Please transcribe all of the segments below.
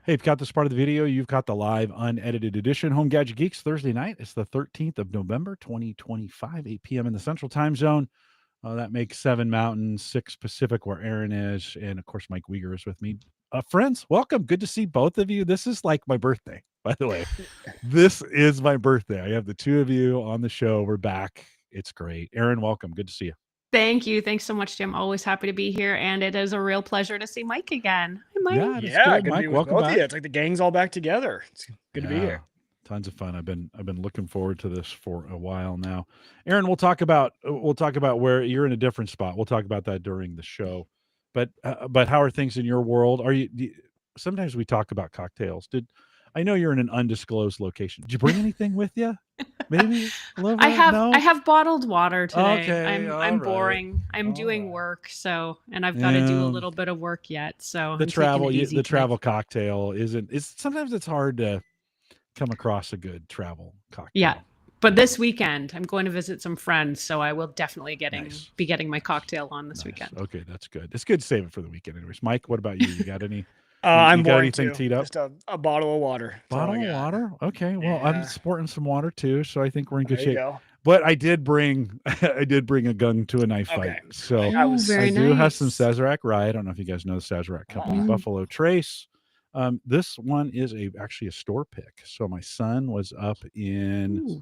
Hey, if you got this part of the video, you've got the live unedited edition. Home Gadget Geeks Thursday night. It's the 13th of November, 2025, 8 p.m. in the Central Time Zone. That makes 7 Mountain, 6 Pacific, where Erin is. And of course, Mike Wieger is with me. Friends, welcome. Good to see both of you. This is like my birthday, by the way. This is my birthday. I have the two of you on the show. We're back. It's great. Erin, welcome. Good to see you. Thank you. Thanks so much, Jim. Always happy to be here. And it is a real pleasure to see Mike again. Hi, Mike. Yeah, good Mike, welcome back. It's like the gang's all back together. It's good to be here. Tons of fun. I've been looking forward to this for a while now. Erin, we'll talk about where you're in a different spot. We'll talk about that during the show. But how are things in your world? Sometimes we talk about cocktails. I know you're in an undisclosed location. Did you bring anything with you? Maybe I have bottled water today. Okay, I'm boring. I'm doing work, and I've got to do a little bit of work yet. So the travel cocktail sometimes it's hard to come across a good travel cocktail. Yeah. But this weekend, I'm going to visit some friends, so I will definitely be getting my cocktail on this weekend. Okay, that's good. It's good to save it for the weekend, anyways. Mike, what about you? You got any? I'm boring too. Teed up? Just a bottle of water. Bottle of water. Okay. Well, I'm sporting some water too, so I think we're in good shape. But I did bring a gun to a knife fight. So I do have some Sazerac rye. I don't know if you guys know the Sazerac company, Buffalo Trace. This one is actually a store pick. So my son was up in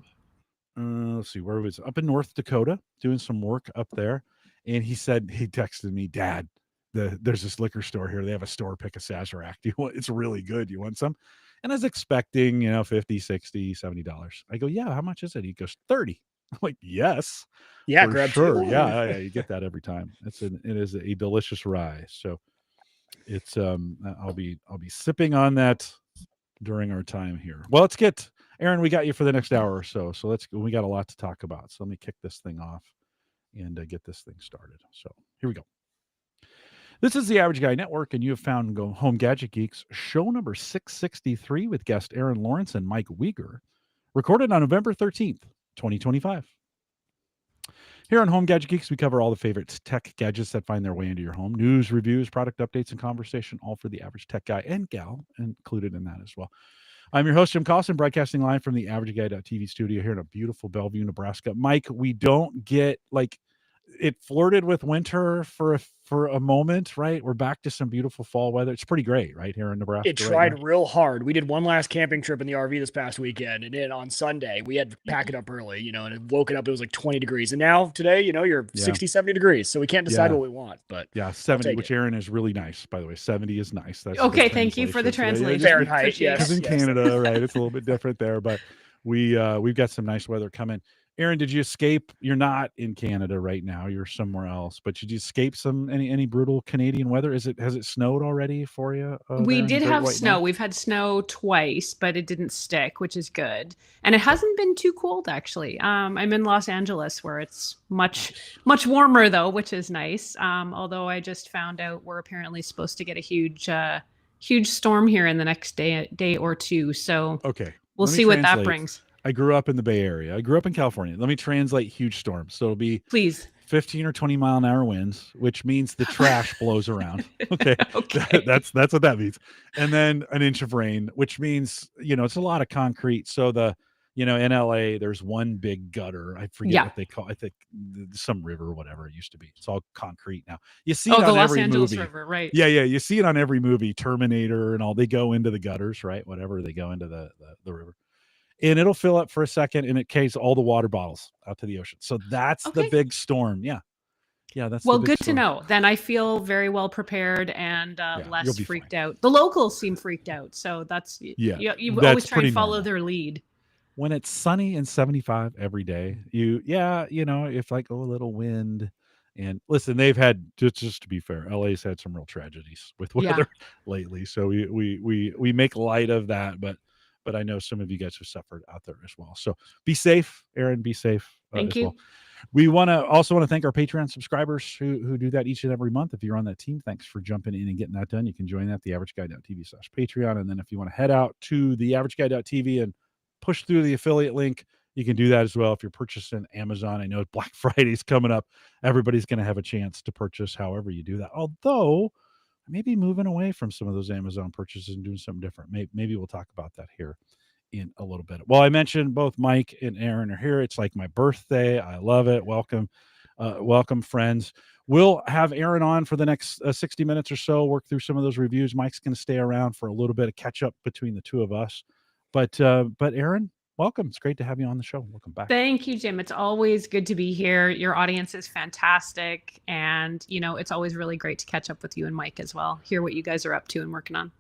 let's see, where was it? Up in North Dakota doing some work up there, and he texted me, Dad, there's this liquor store here. They have a store pick of Sazerac. It's really good. You want some? And I was expecting, $50, $60, $70. I go, yeah, how much is it? He goes, $30. I'm like, yes. Yeah, grab sure. Two. Yeah, you get that every time. It is a delicious rye. So it's I'll be sipping on that during our time here. Well, let's get Erin, we got you for the next hour or so. So we got a lot to talk about. So let me kick this thing off and get this thing started. So here we go. This is the Average Guy Network, and you have found Home Gadget Geeks, show number 663 with guest Erin Lawrence and Mike Wieger, recorded on November 13th, 2025. Here on Home Gadget Geeks, we cover all the favorite tech gadgets that find their way into your home. News, reviews, product updates, and conversation, all for the average tech guy and gal, included in that as well. I'm your host, Jim Collison, broadcasting live from the AverageGuy.tv studio here in a beautiful Bellevue, Nebraska. Mike, we don't get it flirted with winter for a moment, right? We're back to some beautiful fall weather. It's pretty great, right, here in Nebraska. It tried real hard. We did one last camping trip in the RV this past weekend, and then on Sunday we had to pack it up early, and it woke it up. It was like 20 degrees, and now today, you're 60, 70 degrees. So we can't decide what we want, but 70, which Erin is really nice, by the way. 70 is nice. That's okay. Thank you for the translation. Fahrenheit, yes. Because in Canada, right, it's a little bit different there, but we've got some nice weather coming. Erin, did you escape? You're not in Canada right now. You're somewhere else. But did you escape any brutal Canadian weather? Has it snowed already for you? We did have snow. We've had snow twice, but it didn't stick, which is good. And it hasn't been too cold, actually. I'm in Los Angeles, where it's much warmer, though, which is nice. Although I just found out we're apparently supposed to get a huge storm here in the next day or two. So we'll see what that brings. I grew up in the Bay Area. I grew up in California. Let me translate huge storms. So it'll be 15 or 20 mile an hour winds, which means the trash blows around. Okay. That's what that means. And then an inch of rain, which means, it's a lot of concrete. So in LA, there's one big gutter. I forget what they call it. I think some river or whatever it used to be. It's all concrete now. You see it on every movie. Los Angeles River, right? Yeah. You see it on every movie, Terminator and all. They go into the gutters, right? Whatever, they go into the river. And it'll fill up for a second, and it carries all the water bottles out to the ocean. So that's the big storm. Yeah, that's good to know. Then I feel very well prepared and less freaked out. The locals seem freaked out, so that's you always try and follow their lead. When it's sunny and 75 every day, if a little wind. And listen, they've had, just to be fair, LA's had some real tragedies with weather lately. So we make light of that, but I know some of you guys have suffered out there as well. So be safe, Erin. Be safe. Thank you. Well. We also want to thank our Patreon subscribers who do that each and every month. If you're on that team, thanks for jumping in and getting that done. You can join that, theaverageguy.tv/Patreon. And then if you want to head out to theaverageguy.tv and push through the affiliate link, you can do that as well. If you're purchasing Amazon, I know Black Friday's coming up. Everybody's going to have a chance to purchase however you do that. Although maybe moving away from some of those Amazon purchases and doing something different. Maybe we'll talk about that here in a little bit. Well, I mentioned both Mike and Erin are here. It's like my birthday. I love it. Welcome, friends. We'll have Erin on for the next 60 minutes or so, work through some of those reviews. Mike's going to stay around for a little bit of catch up between the two of us. But Erin, welcome. It's great to have you on the show. Welcome back. Thank you, Jim. It's always good to be here. Your audience is fantastic. And, it's always really great to catch up with you and Mike as well. Hear what you guys are up to and working on.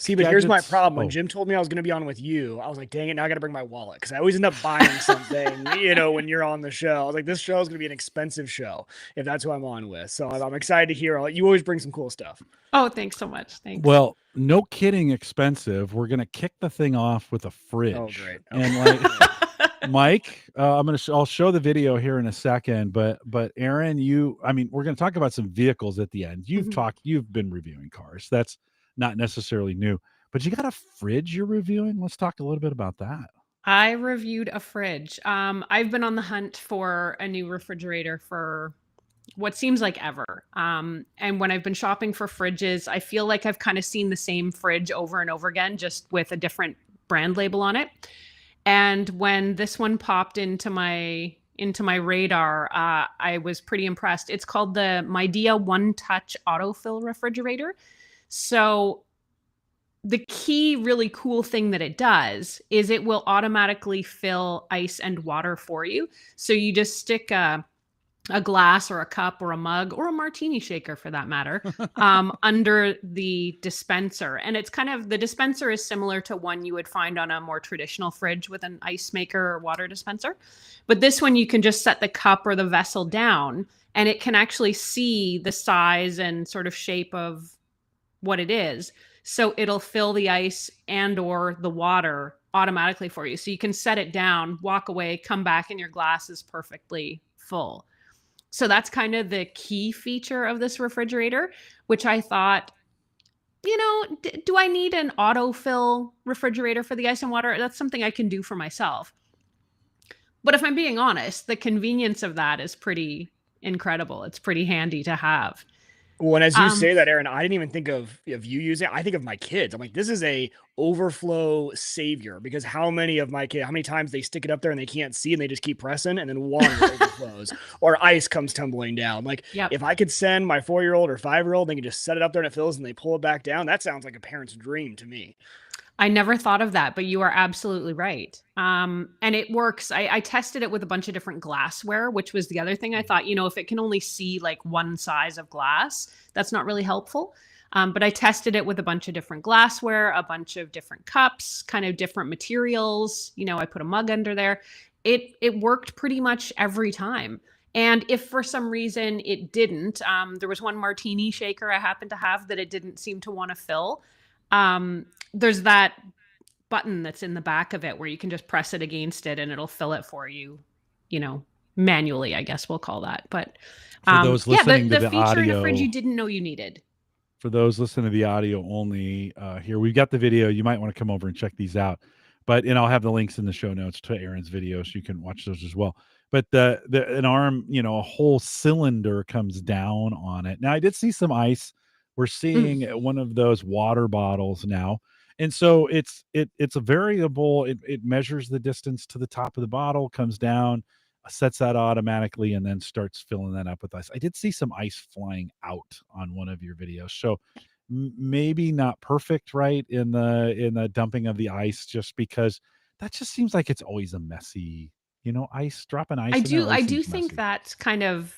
See, but here's my problem. When Jim told me I was going to be on with you, I was like, dang it, now I got to bring my wallet. Because I always end up buying something, when you're on the show. I was like, this show is going to be an expensive show if that's who I'm on with. So I'm excited to hear. You always bring some cool stuff. Oh, thanks so much. Thanks. Well, no kidding expensive. We're going to kick the thing off with a fridge. Oh, great. Okay. And Mike, I'll show the video here in a second, but Erin, we're going to talk about some vehicles at the end. You've been reviewing cars. That's not necessarily new, but you got a fridge you're reviewing. Let's talk a little bit about that. I reviewed a fridge. I've been on the hunt for a new refrigerator for what seems like ever. And when I've been shopping for fridges, I feel like I've kind of seen the same fridge over and over again, just with a different brand label on it. And when this one popped into my radar, I was pretty impressed. It's called the Mydea One Touch Autofill refrigerator. So the key really cool thing that it does is it will automatically fill ice and water for you. So you just stick a glass or a cup or a mug or a martini shaker for that matter under the dispenser. And it's the dispenser is similar to one you would find on a more traditional fridge with an ice maker or water dispenser. But this one, you can just set the cup or the vessel down and it can actually see the size and sort of shape of what it is. So it'll fill the ice and or the water automatically for you. So you can set it down, walk away, come back, and your glass is perfectly full. So that's kind of the key feature of this refrigerator, which I thought, do I need an autofill refrigerator for the ice and water? That's something I can do for myself. But if I'm being honest, the convenience of that is pretty incredible. It's pretty handy to have. Well, and as you say that, Erin, I didn't even think of you using it. I think of my kids. I'm like, this is a overflow savior, because how many times they stick it up there and they can't see and they just keep pressing and then water overflows or ice comes tumbling down. Like, if I could send my 4-year-old or 5-year-old, they can just set it up there and it fills and they pull it back down. That sounds like a parent's dream to me. I never thought of that, but you are absolutely right. And it works. I tested it with a bunch of different glassware, which was the other thing. I thought, if it can only see like one size of glass, that's not really helpful. But I tested it with a bunch of different glassware, a bunch of different cups, kind of different materials. I put a mug under there. It worked pretty much every time. And if for some reason it didn't, there was one martini shaker I happened to have that it didn't seem to want to fill. There's that button that's in the back of it where you can just press it against it and it'll fill it for you, manually, I guess we'll call that. But for those listening to the feature audio, in a fridge you didn't know you needed. For those listening to the audio only, here we've got the video. You might want to come over and check these out. And I'll have the links in the show notes to Erin's video so you can watch those as well. But an arm, a whole cylinder comes down on it. Now I did see some ice. We're seeing one of those water bottles now. And so it's a variable. It measures the distance to the top of the bottle, comes down, sets that automatically, and then starts filling that up with ice. I did see some ice flying out on one of your videos. So maybe not perfect, right, in the dumping of the ice, just because that just seems like it's always a messy, dropping ice. I do think that's kind of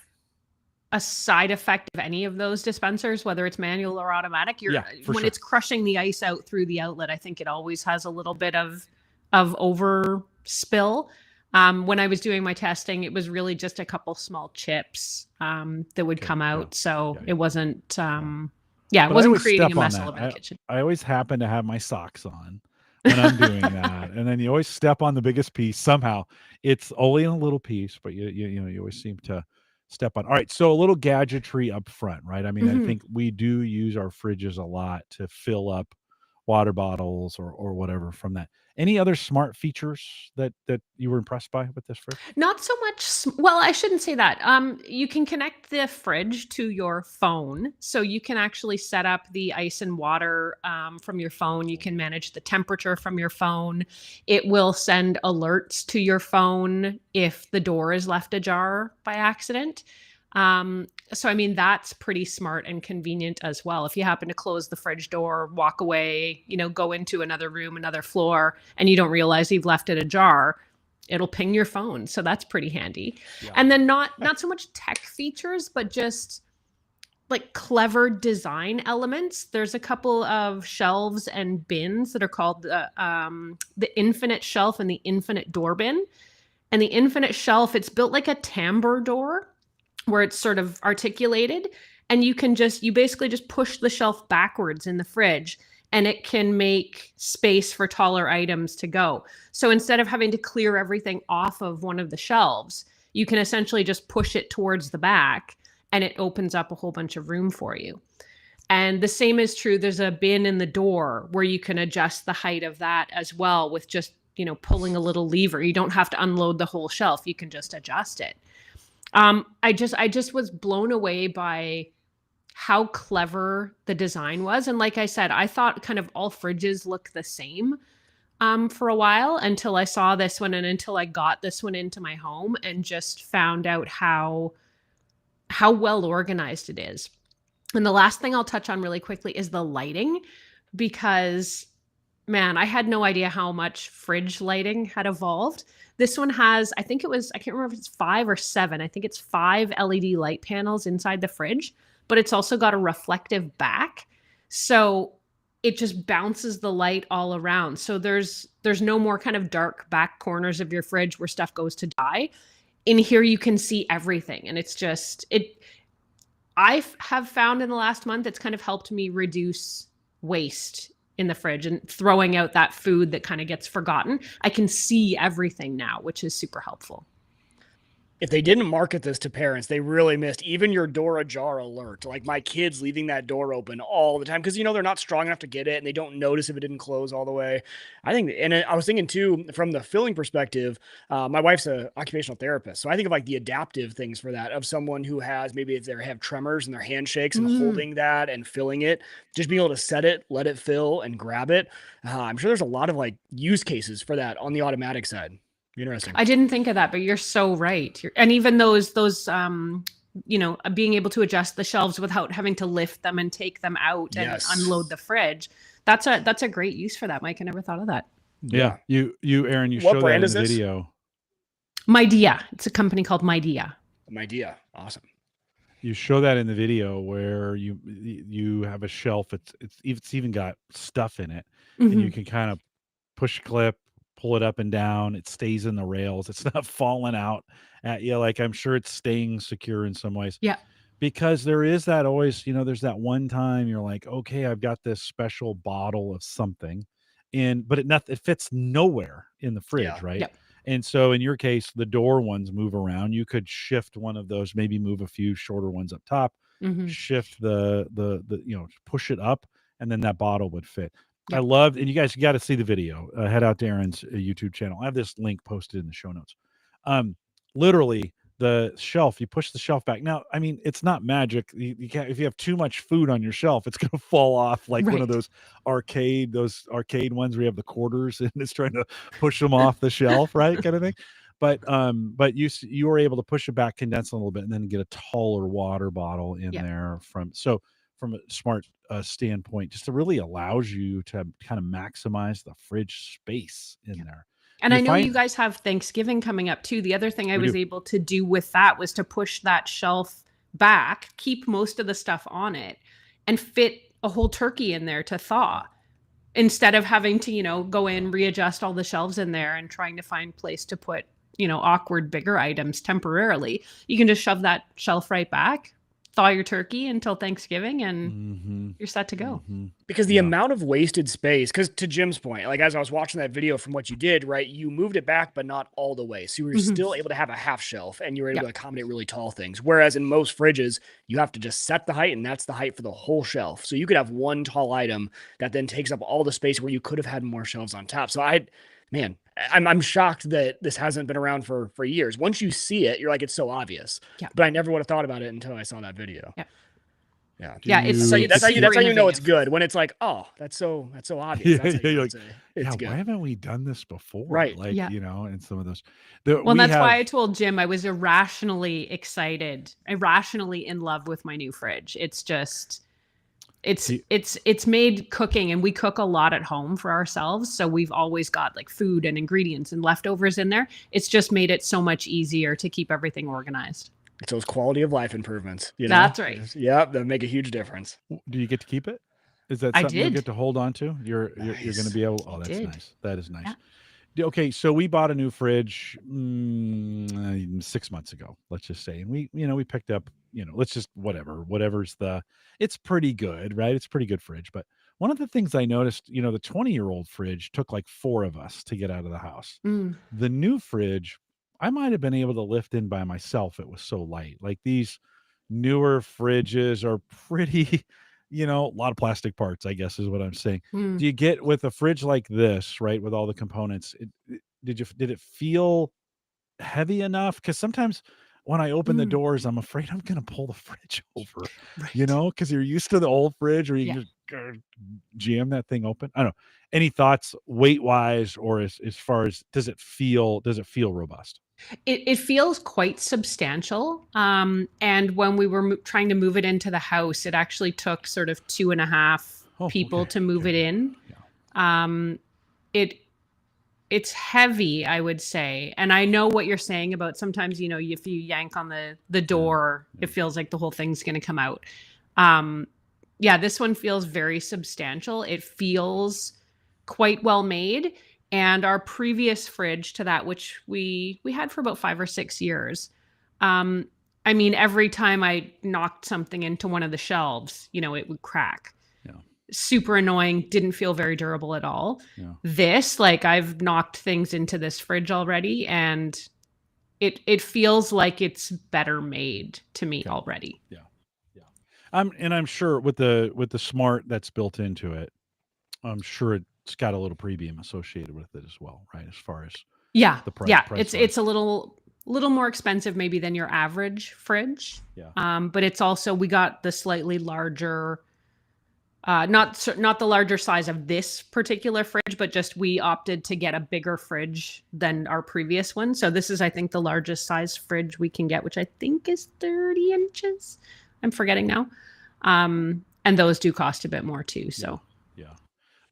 a side effect of any of those dispensers, whether it's manual or automatic. When it's crushing the ice out through the outlet, I think it always has a little bit of overspill. When I was doing my testing, it was really just a couple small chips that would come out. It wasn't, it wasn't creating a mess all over the kitchen. I always happen to have my socks on when I'm doing that. And then you always step on the biggest piece. Somehow it's only a little piece, but you always seem to step on. All right. So a little gadgetry up front, right? I mean, I think we do use our fridges a lot to fill up water bottles or whatever from that. Any other smart features that you were impressed by with this fridge? Not so much. Well, I shouldn't say that. You can connect the fridge to your phone, so you can actually set up the ice and water from your phone. You can manage the temperature from your phone. It will send alerts to your phone if the door is left ajar by accident. So, I mean, that's pretty smart and convenient as well. If you happen to close the fridge door, walk away, go into another room, another floor, and you don't realize you've left it ajar, it'll ping your phone. So that's pretty handy. Yeah. And then not so much tech features, but just like clever design elements. There's a couple of shelves and bins that are called the infinite shelf and the infinite door bin. And the infinite shelf, it's built like a tambour door, where it's sort of articulated, and you basically just push the shelf backwards in the fridge, and it can make space for taller items to go. So instead of having to clear everything off of one of the shelves, you can essentially just push it towards the back, and it opens up a whole bunch of room for you. And the same is true. There's a bin in the door where you can adjust the height of that as well with just, pulling a little lever. You don't have to unload the whole shelf. You can just adjust it. I just was blown away by how clever the design was. And like I said, I thought kind of all fridges look the same for a while until I saw this one and until I got this one into my home and just found out how well organized it is. And the last thing I'll touch on really quickly is the lighting, because man, I had no idea how much fridge lighting had evolved. This one has, I can't remember if it's 5 or 7. I think it's 5 LED light panels inside the fridge, but it's also got a reflective back. So it just bounces the light all around. So there's no more kind of dark back corners of your fridge where stuff goes to die. In here, you can see everything. And it's just, I have found in the last month, it's kind of helped me reduce waste in the fridge and throwing out that food that kind of gets forgotten. I can see everything now, which is super helpful. If they didn't market this to parents, they really missed even your door-ajar alert. Like my kids leaving that door open all the time because, they're not strong enough to get it and they don't notice if it didn't close all the way. I think, and I was thinking too, from the filling perspective, my wife's an occupational therapist. So I think of like the adaptive things for that of someone who has, maybe if they have tremors in their handshakes and holding that and filling it, just being able to set it, let it fill and grab it. I'm sure there's a lot of like use cases for that on the automatic side. Interesting. I didn't think of that, but you're so right. And even those being able to adjust the shelves without having to lift them and take them out and unload the fridge. That's a great use for that, Mike. I never thought of that. Yeah. You Erin, you showed that in the video. Mydea. It's a company called Mydea. Mydea. Awesome. You show that in the video where you have a shelf. It's even got stuff in it, and you can kind of push clip, pull it up and down. It stays in the rails. It's not falling out at you. Like I'm sure it's staying secure in some ways. Yeah. Because there is that always, there's that one time you're like, okay, I've got this special bottle of something, but it fits nowhere in the fridge, right? Yep. And so in your case, the door ones move around. You could shift one of those, maybe move a few shorter ones up top, shift the push it up, and then that bottle would fit. I loved, and you guys got to see the video. Head out to Erin's YouTube channel. I have this link posted in the show notes. Literally, the shelf, you push the shelf back. Now, I mean, it's not magic. You can't, if you have too much food on your shelf, it's going to fall off like one of those arcade ones where you have the quarters and it's trying to push them off the shelf, right? Kind of thing. But you were able to push it back, condense a little bit, and then get a taller water bottle in there from a smart standpoint, just to really allows you to kind of maximize the fridge space in there. And I know you guys have Thanksgiving coming up too. The other thing I was able to do with that was to push that shelf back, keep most of the stuff on it, and fit a whole turkey in there to thaw. Instead of having to, go in, readjust all the shelves in there and trying to find place to put, awkward bigger items temporarily, you can just shove that shelf right back thaw your turkey until Thanksgiving and you're set to go. Because the amount of wasted space, because to Jim's point, like as I was watching that video from what you did, right, you moved it back, but not all the way. So you were still able to have a half shelf and you were able to accommodate really tall things. Whereas in most fridges, you have to just set the height and that's the height for the whole shelf. So you could have one tall item that then takes up all the space where you could have had more shelves on top. So I'm shocked that this hasn't been around for years. Once you see it, you're like, it's so obvious. Yeah. But I never would have thought about it until I saw that video. Yeah. Yeah. That's how you know it's good. When it's like, oh, that's so obvious. It's good. Why haven't we done this before? Right. Like, and some of those. That's why I told Jim I was irrationally excited, irrationally in love with my new fridge. It's just it's made cooking, and we cook a lot at home for ourselves, so we've always got like food and ingredients and leftovers in there. It's just made it so much easier to keep everything organized. It's those quality of life improvements. That's right. Yep, that make a huge difference. Do you get to keep it? Is that something you get to hold on to? You're going to be able. Oh, that's nice. That is nice. Yeah. Okay, so we bought a new fridge 6 months ago, let's just say, and we picked up, let's just whatever's it's pretty good, right? It's a pretty good fridge. But one of the things I noticed, the 20-year-old fridge took like 4 of us to get out of the house. The new fridge, I might have been able to lift in by myself. It was so light. Like these newer fridges are pretty, a lot of plastic parts, I guess is what I'm saying. Do you get with a fridge like this, right, with all the components, did it feel heavy enough? Because sometimes when I open the doors, I'm afraid I'm going to pull the fridge over, because you're used to the old fridge, or you can just jam that thing open. I don't know. Any thoughts weight wise, or as far as does it feel robust? It feels quite substantial. And when we were trying to move it into the house, it actually took sort of 2.5 people to move it in. Yeah. It's heavy, I would say. And I know what you're saying about sometimes, if you yank on the door, it feels like the whole thing's going to come out. This one feels very substantial. It feels quite well made. And our previous fridge to that, which we had for about 5 or 6 years, every time I knocked something into one of the shelves, it would crack. Yeah. Super annoying. Didn't feel very durable at all. Yeah. This, I've knocked things into this fridge already, and it feels like it's better made to me already. Yeah. Yeah. I'm sure with the smart that's built into it, I'm sure it's got a little premium associated with it as well, right? As far as the price. Yeah, it's a little more expensive maybe than your average fridge. Yeah. But it's also, we got the slightly larger, not the larger size of this particular fridge, but just we opted to get a bigger fridge than our previous one. So this is, I think, the largest size fridge we can get, which I think is 30 inches. I'm forgetting now. And those do cost a bit more too. So. Yeah.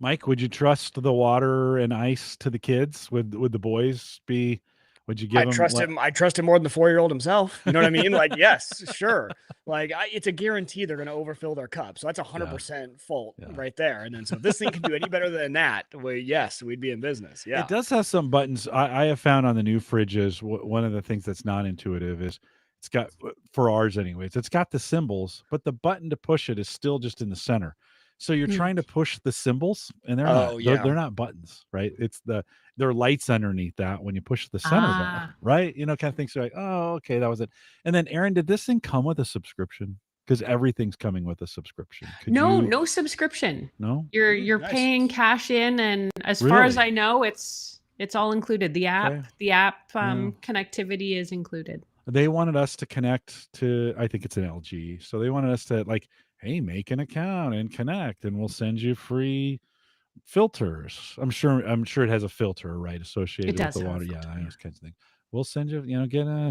Mike, would you trust the water and ice to the kids? Would the boys be? Would you give them? I trust him more than the 4-year-old himself. You know what I mean? Like, yes, sure. Like, it's a guarantee they're going to overfill their cup. So that's 100% fault right there. And then so if this thing can do any better than that, we'd be in business. Yeah, it does have some buttons. I have found on the new fridges, one of the things that's not intuitive is it's got, for ours anyways, it's got the symbols, but the button to push it is still just in the center. So you're trying to push the symbols, and they're not buttons, right? They're lights underneath that when you push the center button, right? Kind of thing. So like, oh, okay, that was it. And then Erin, did this thing come with a subscription? Because everything's coming with a subscription. No subscription. No, you're nice. Paying cash in, and as far as I know, it's all included. The app connectivity is included. They wanted us to connect to, I think it's an LG. So they wanted us to hey, make an account and connect, and we'll send you free filters. I'm sure it has a filter, right, associated with the water. Yeah, I know those kinds of things. We'll send you,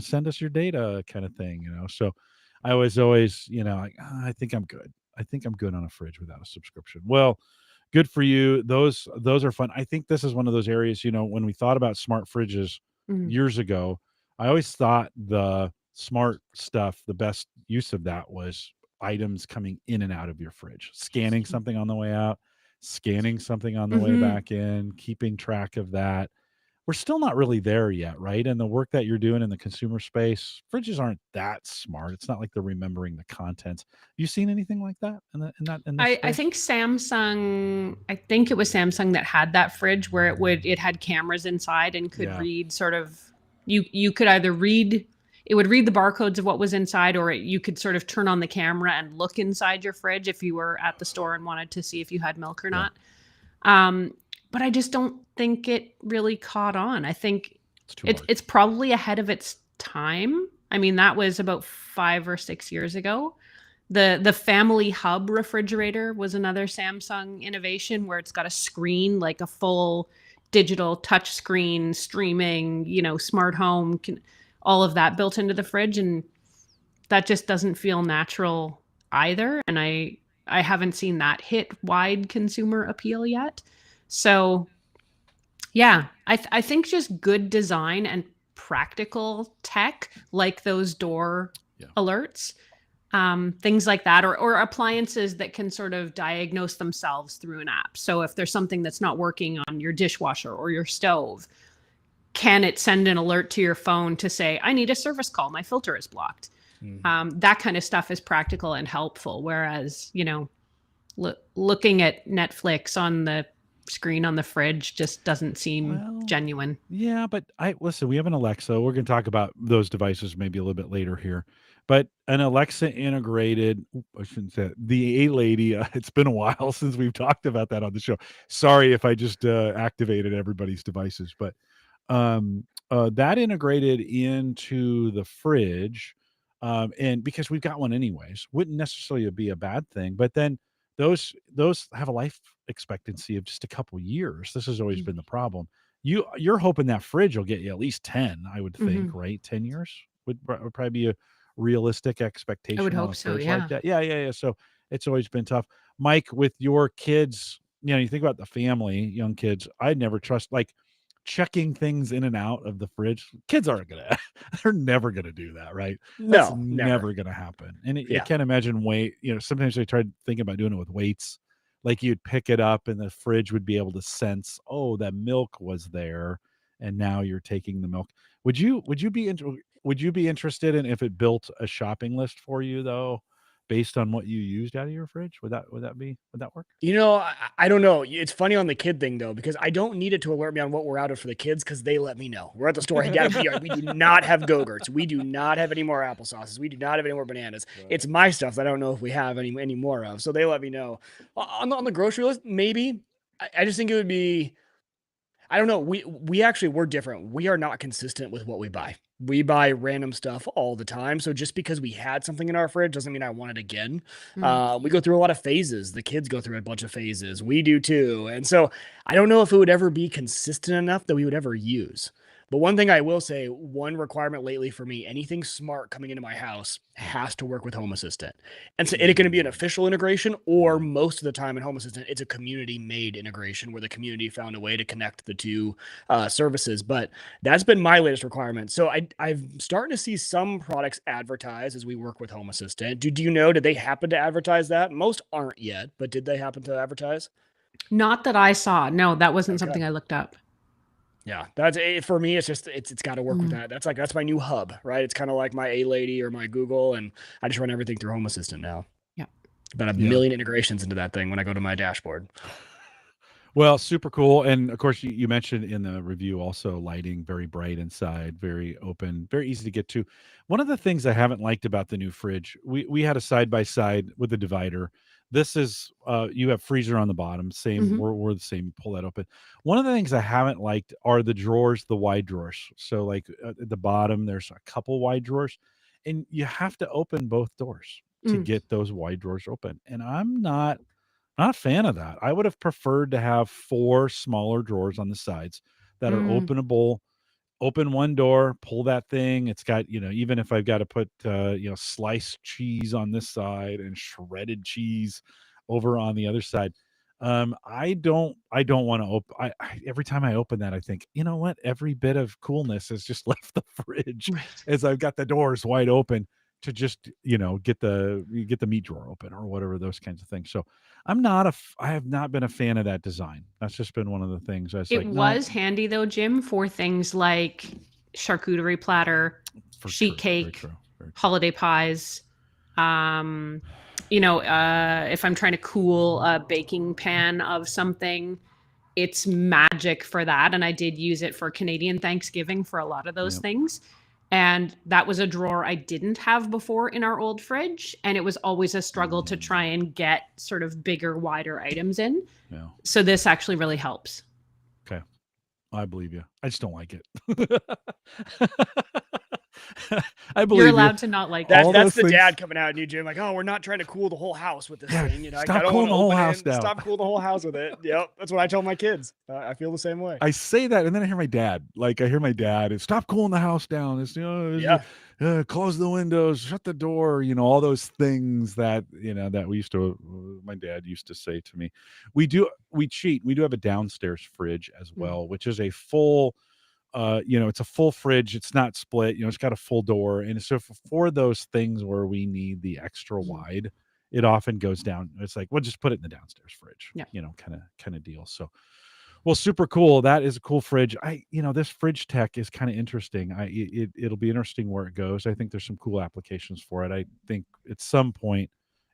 send us your data kind of thing, So I was always, I think I'm good. I think I'm good on a fridge without a subscription. Well, good for you. Those are fun. I think this is one of those areas, when we thought about smart fridges years ago, I always thought the smart stuff, the best use of that was items coming in and out of your fridge, scanning something on the way out, scanning something on the way back in, keeping track of that. we're still not really there yet, right? And the work that you're doing in the consumer space, fridges aren't that smart. It's not like they're remembering the contents. You seen anything like that in this I space? think Samsung, I think it was Samsung that had that fridge where it had cameras inside and could Yeah. read sort of, you could either read, it would read the barcodes of what was inside, or you could sort of turn on the camera and look inside your fridge if you were at the store and wanted to see if you had milk or not. But I just don't think it really caught on. I think it's probably ahead of its time. I mean, that was about 5 or 6 years ago. The Family Hub refrigerator was another Samsung innovation where it's got a screen, like a full digital touch screen, streaming, smart home, all of that built into the fridge. And that just doesn't feel natural either. And I haven't seen that hit wide consumer appeal yet. So yeah, I think just good design and practical tech, like those door alerts, things like that, or appliances that can sort of diagnose themselves through an app. So if there's something that's not working on your dishwasher or your stove, can it send an alert to your phone to say, I need a service call, my filter is blocked? That kind of stuff is practical and helpful. Whereas, looking at Netflix on the screen on the fridge just doesn't seem genuine. Yeah, but listen, we have an Alexa. We're going to talk about those devices maybe a little bit later here. But an Alexa integrated, I shouldn't say it, the A-Lady, it's been a while since we've talked about that on the show. Sorry if I just activated everybody's devices, but that integrated into the fridge, and because we've got one anyways, wouldn't necessarily be a bad thing. But then those have a life expectancy of just a couple years. This has always been the problem. You're hoping that fridge will get you at least 10, I would think, right? 10 years would probably be a realistic expectation. I would hope so, yeah. Like that. Yeah. So it's always been tough. Mike, with your kids, you think about the family, young kids, I'd never trust, like, checking things in and out of the fridge. Kids aren't they're never gonna do that, right? That's never gonna happen. And I can't imagine sometimes they tried thinking about doing it with weights. Like, you'd pick it up and the fridge would be able to sense, oh, that milk was there, and now you're taking the milk. Would you be interested in if it built a shopping list for you, though, based on what you used out of your fridge? Would that work? I don't know. It's funny on the kid thing, though, because I don't need it to alert me on what we're out of for the kids, because they let me know. We're at the store. Hey, Dad, we do not have Go-Gurts. We do not have any more applesauces. We do not have any more bananas. Right. It's my stuff that I don't know if we have any more of. So they let me know. On the grocery list, maybe. I just think it would be, I don't know. We're different. We are not consistent with what we buy. We buy random stuff all the time. So just because we had something in our fridge doesn't mean I want it again. We go through a lot of phases. The kids go through a bunch of phases. We do too. And so I don't know if it would ever be consistent enough that we would ever use. But one thing I will say, one requirement lately for me, anything smart coming into my house has to work with Home Assistant. And so it's going to be an official integration, or most of the time in Home Assistant, it's a community-made integration where the community found a way to connect the two services. But that's been my latest requirement. So I'm starting to see some products advertise as we work with Home Assistant. Do you know, did they happen to advertise that? Most aren't yet, but did they happen to advertise? Not that I saw. No, that wasn't something I looked up. Yeah, that's it for me. It's just it's got to work with that. That's my new hub, right? It's kind of like my A-Lady or my Google, and I just run everything through Home Assistant now. Yeah, about a million integrations into that thing when I go to my dashboard. Well, super cool. And of course, you mentioned in the review also lighting, very bright inside, very open, very easy to get to. One of the things I haven't liked about the new fridge, we had a side by side with the divider. This is you have freezer on the bottom, same. We're the same. Pull that open. One of the things I haven't liked are the drawers, the wide drawers. So like at the bottom, there's a couple wide drawers, and you have to open both doors to get those wide drawers open. And I'm not a fan of that. I would have preferred to have 4 smaller drawers on the sides that are openable. Open one door, pull that thing. It's got, even if I've got to put, sliced cheese on this side and shredded cheese over on the other side. I don't want to open. Every time I open that, I think, you know what? Every bit of coolness has just left the fridge as I've got the doors wide open. to just get the meat drawer open or whatever, those kinds of things. So I have not been a fan of that design. That's just been one of the things I was It like, was handy though, Jim, for things like charcuterie platter, sheet cake, holiday pies. If I'm trying to cool a baking pan of something, it's magic for that. And I did use it for Canadian Thanksgiving for a lot of those things. And that was a drawer I didn't have before in our old fridge. And it was always a struggle to try and get sort of bigger, wider items in. Yeah. So this actually really helps. Okay. I believe you. I just don't like it. I believe you're allowed to not like that. That's the dad coming out at you, Jim. Like, oh, we're not trying to cool the whole house with this thing. Stop cooling the whole house down. Stop cooling the whole house with it. Yep, that's what I tell my kids. I feel the same way. I say that, and then I hear my dad. Stop cooling the house down. It's close the windows, shut the door. All those things that that we used to. My dad used to say to me. We cheat. We do have a downstairs fridge as well, which is a full. It's a full fridge. It's not split. It's got a full door. And so for those things where we need the extra wide, it often goes down. It's like, we'll just put it in the downstairs fridge, kind of deal. So, well, super cool. That is a cool fridge. This fridge tech is kind of interesting. It'll be interesting where it goes. I think there's some cool applications for it. I think at some point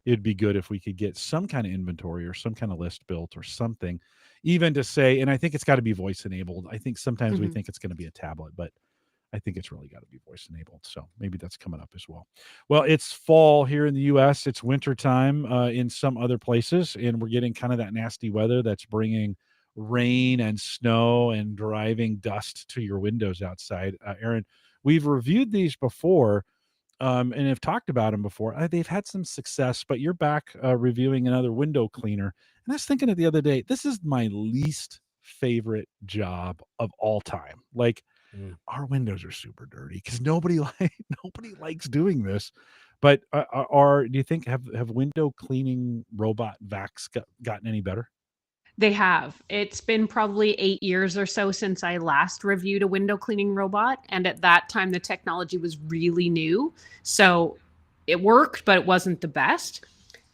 it'd be good if we could get some kind of inventory or some kind of list built or something, even to say, and I think it's got to be voice enabled. I think sometimes we think it's going to be a tablet, but I think it's really got to be voice enabled. So maybe that's coming up as well. Well, it's fall here in the US. It's winter time in some other places, and we're getting kind of that nasty weather that's bringing rain and snow and driving dust to your windows outside. Erin, we've reviewed these before. And have talked about them before. They've had some success, but you're back reviewing another window cleaner. And I was thinking it the other day, this is my least favorite job of all time. Like our windows are super dirty because nobody likes doing this. But do you think have window cleaning robot vacs gotten any better? They have. It's been probably 8 years or so since I last reviewed a window cleaning robot. And at that time, the technology was really new. So it worked, but it wasn't the best.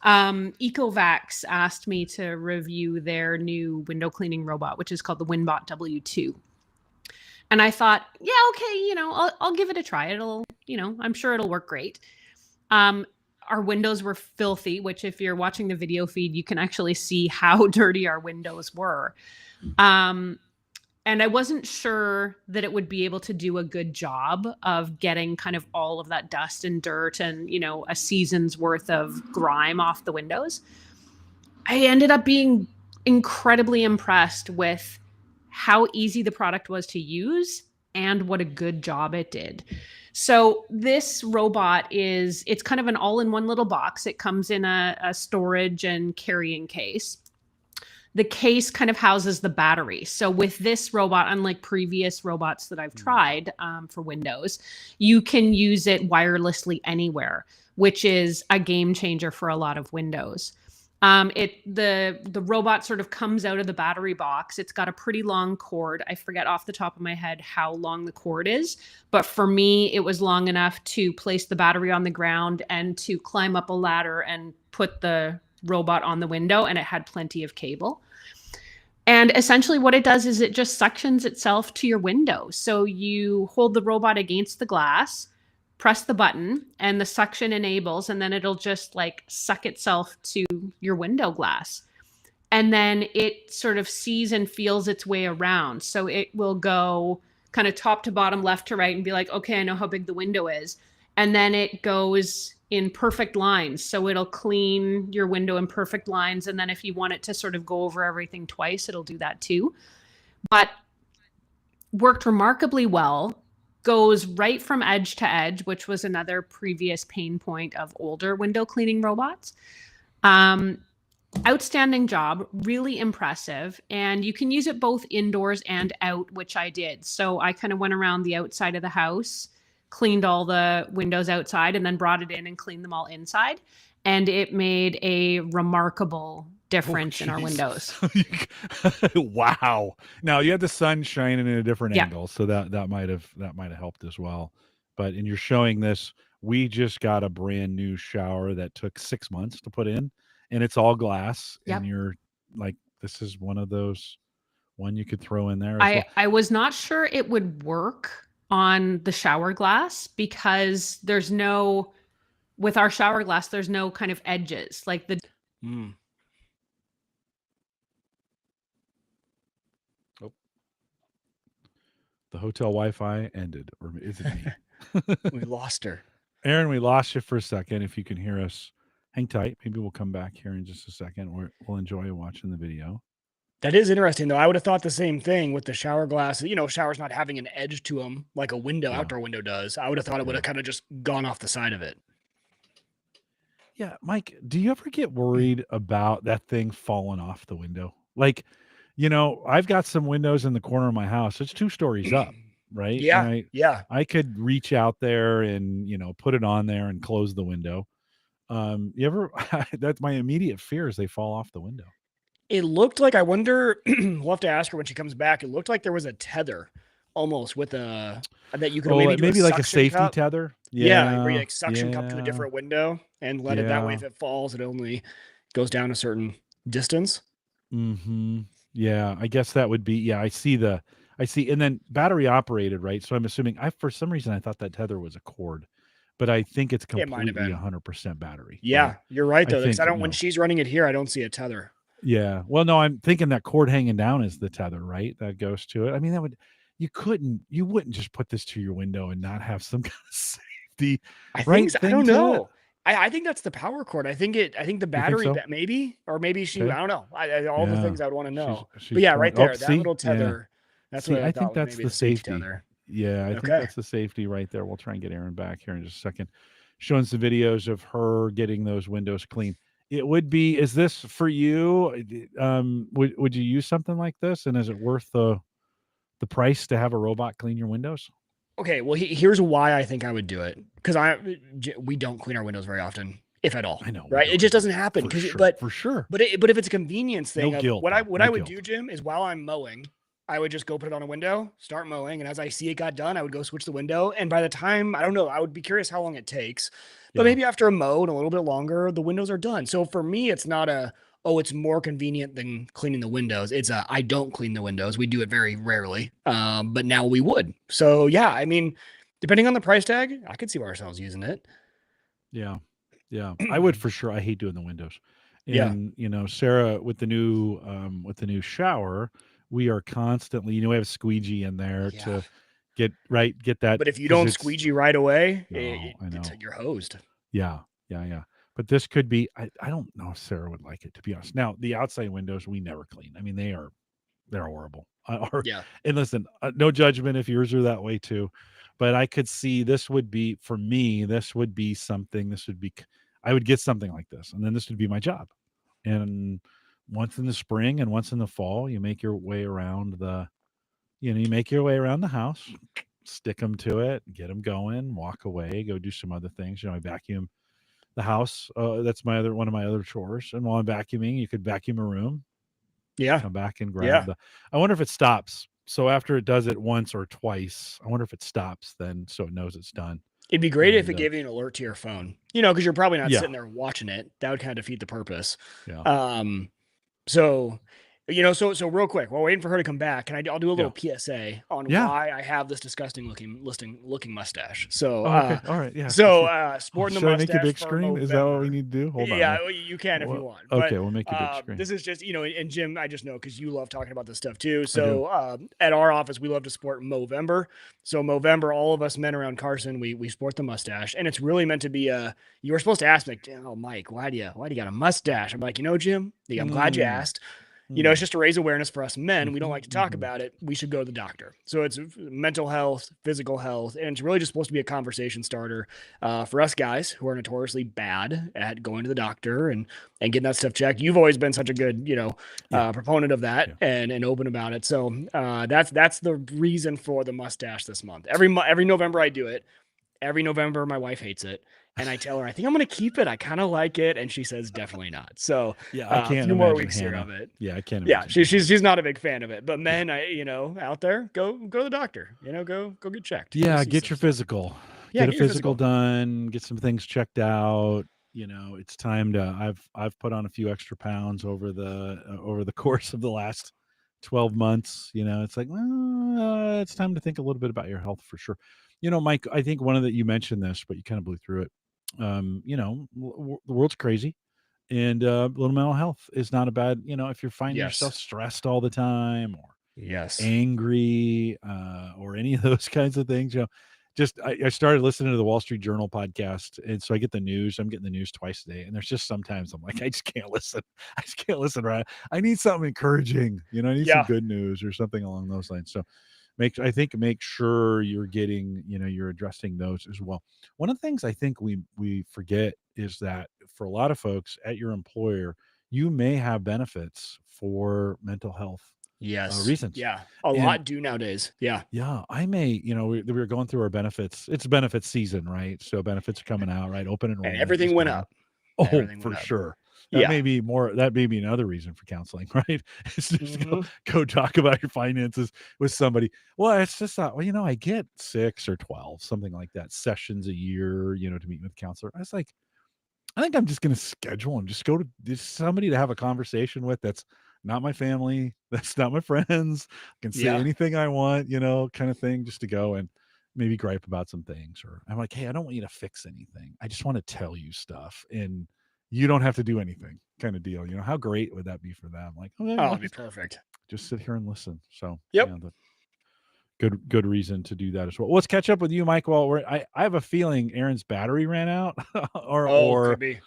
Ecovacs asked me to review their new window cleaning robot, which is called the WinBot W2. And I thought, yeah, okay, I'll give it a try. It'll, I'm sure it'll work great. Our windows were filthy, which if you're watching the video feed, you can actually see how dirty our windows were. And I wasn't sure that it would be able to do a good job of getting kind of all of that dust and dirt and, a season's worth of grime off the windows. I ended up being incredibly impressed with how easy the product was to use and what a good job it did. So this robot it's kind of an all-in-one little box. It comes in a storage and carrying case. The case kind of houses the battery. So with this robot, unlike previous robots that I've tried for Windows, you can use it wirelessly anywhere, which is a game changer for a lot of Windows. The robot sort of comes out of the battery box. It's got a pretty long cord. I forget off the top of my head how long the cord is, but for me, it was long enough to place the battery on the ground and to climb up a ladder and put the robot on the window, and it had plenty of cable. And essentially what it does is it just suctions itself to your window. So you hold the robot against the glass, press the button, and the suction enables, and then it'll just like suck itself to your window glass. And then it sort of sees and feels its way around. So it will go kind of top to bottom, left to right, and be like, okay, I know how big the window is. And then it goes in perfect lines. So it'll clean your window in perfect lines. And then if you want it to sort of go over everything twice, it'll do that too. But worked remarkably well. Goes right from edge to edge, which was another previous pain point of older window cleaning robots. Outstanding job, really impressive. And you can use it both indoors and out, which I did. So I kind of went around the outside of the house, cleaned all the windows outside, and then brought it in and cleaned them all inside. And it made a remarkable difference in our windows. Wow. Now you had the sun shining in a different angle, so that might have helped as well. But and you're showing this We just got a brand new shower that took 6 months to put in, and it's all glass. Yep. And you're like, this is one of those one you could throw in there as well. I was not sure it would work on the shower glass because there's no, with our shower glass, there's no kind of edges like the. Oh, the hotel Wi-Fi ended, or is it me? We lost her. Erin, we lost you for a second. If you can hear us, hang tight. Maybe we'll come back here in just a second. We'll enjoy watching the video. That is interesting, though. I would have thought the same thing with the shower glass. You know, showers not having an edge to them like a window, outdoor window does. I would have thought it would have kind of just gone off the side of it. Yeah, Mike, do you ever get worried about that thing falling off the window? Like, you know, I've got some windows in the corner of my house. It's 2 stories up, right? Yeah, And yeah. I could reach out there and, you know, put it on there and close the window. You ever? That's my immediate fear is they fall off the window. It looked like, I wonder, we'll have to ask her when she comes back. It looked like there was a tether almost with a, that you could maybe do maybe like a suction safety cup. tether. Yeah, where you like suction cup to a different window and let it that way. Yeah. If it falls, it only goes down a certain distance. Mm-hmm. Yeah, I guess that would be. Yeah, I see. And then battery operated, right? So I'm assuming. For some reason I thought that tether was a cord, but I think it's It might have completely been. 100% battery. Yeah, right? you're right though. Because think, I don't. When she's running it here, I don't see a tether. Yeah. Well, no, I'm thinking that cord hanging down is the tether, right? That goes to it. I mean, you wouldn't just put this to your window and not have some kind of safety. I right think so. I thing don't to know. it? I think that's the power cord. I think the battery, so? maybe, or maybe she. Okay. I don't know. All the Yeah. things I would want to know. She's But yeah, pulling- right there, oh, that see? little Yeah. tether. That's See, what I thought think was that's maybe the safety. tether. Yeah, I think Okay. that's the safety right there. We'll try and get Erin back here in just a second, showing some videos of her getting those windows clean. It would be. Is this for you? Would you use something like this? And is it worth the price to have a robot clean your windows? Okay, well, here's why I think I would do it. Because we don't clean our windows very often, if at all. I know, right? It just doesn't happen. For sure, But for sure. But if it's a convenience thing, No guilt, what I though. No would guilt. do, Jim, is while I'm mowing, I would just go put it on a window, start mowing, and as I see it got done, I would go switch the window. And by the time, I don't know, I would be curious how long it takes. But Yeah. maybe after a mow and a little bit longer, the windows are done. So for me, it's not it's more convenient than cleaning the windows. It's I don't clean the windows. We do it very rarely. But now we would. So yeah, I mean, depending on the price tag, I could see ourselves using it. Yeah. Yeah. I would for sure. I hate doing the windows. Yeah. And you know, Sarah, with the new shower, we are constantly, we have a squeegee in there Yeah. to get that. But if you 'cause don't it's- squeegee right away, No, I know. you're hosed. Yeah. But this could be. I don't know if Sarah would like it, to be honest. Now the outside windows we never clean. I mean, they're horrible. Yeah. And listen, no judgment if yours are that way too, but I could see this would be for me. This would be something. I would get something like this, and then this would be my job. And once in the spring and once in the fall, you make your way around the house, stick them to it, get them going, walk away, go do some other things. I vacuum the house. That's one of my other chores. And while I'm vacuuming, you could vacuum a room, Yeah. come back and grab I wonder if it stops. So after it does it once or twice, I wonder if it stops then, so it knows it's done. It'd be great if And, it gave you an alert to your phone, because you're probably not Yeah. sitting there watching it. That would kind of defeat the purpose. Yeah. So real quick, while waiting for her to come back, I'll do a little PSA on why I have this disgusting looking mustache. So, okay. All right. Yeah. sporting the Should I mustache. make a big for screen? Is that what we November. need to do? Hold on. Yeah, you can if you want. Okay, But, we'll make a big screen. this is just, and Jim, I just know because you love talking about this stuff too. So at our office, we love to sport Movember. So Movember, all of us men around Carson, we sport the mustache, and it's really meant to be you were supposed to ask me, oh, Mike, why do you got a mustache? I'm like, Jim, I'm glad you asked. It's just to raise awareness for us men. We don't like to talk about it. We should go to the doctor. So it's mental health, physical health, and it's really just supposed to be a conversation starter for us guys who are notoriously bad at going to the doctor and getting that stuff checked. You've always been such a good, proponent of that and open about it. So that's the reason for the mustache this month. Every November I do it. Every November my wife hates it. And I tell her, I think I'm going to keep it. I kind of like it. And she says, definitely not. So I can't a few more imagine weeks here Hannah. of it. Yeah, I can't. Yeah, imagine she's not a big fan of it. But men, out there, go to the doctor. Go get checked. Yeah, See get some your stuff. physical. Yeah, get a get your physical done, get some things checked out. It's time to. I've put on a few extra pounds over the course of the last 12 months. It's like, well, it's time to think a little bit about your health for sure. Mike, I think you mentioned this, but you kind of blew through it. The world's crazy, and little mental health is not a bad. If you're finding yourself Yes. stressed all the time or Yes. angry, or any of those kinds of things, I started listening to the Wall Street Journal podcast, and so I get the news. I'm getting the news twice a day, and there's just sometimes I'm like, I just can't listen. I just can't listen. Right? I need something encouraging. I need some Yeah. good news or something along those lines. So make sure you're getting, you're addressing those as well. One of the things I think we forget is that for a lot of folks at your employer, you may have benefits for mental health Yes. reasons. Yeah. A And lot do nowadays. Yeah. yeah, I may, we were going through our benefits. It's benefits season, right? So benefits are coming out, right? Open And enrollment is everything went coming up. up. Oh, Everything for went up. sure. Yeah. That may be another reason for counseling, right? It's just Mhm. go talk about your finances with somebody. Well, it's just not, I get 6 or 12, something like that, sessions a year, to meet with a counselor. I was like, I think I'm just going to schedule and just go to somebody to have a conversation with that's not my family, that's not my friends. I can say Yeah. anything I want, kind of thing, just to go and maybe gripe about some things. Or I'm like, hey, I don't want you to fix anything. I just want to tell you stuff, and you don't have to do anything, kind of deal. How great would that be for them? Like, okay, Oh, well, it'd be perfect. just sit here and listen. So Yep. good reason to do that as well. Let's catch up with you, Mike. While I have a feeling Aaron's battery ran out, or could be.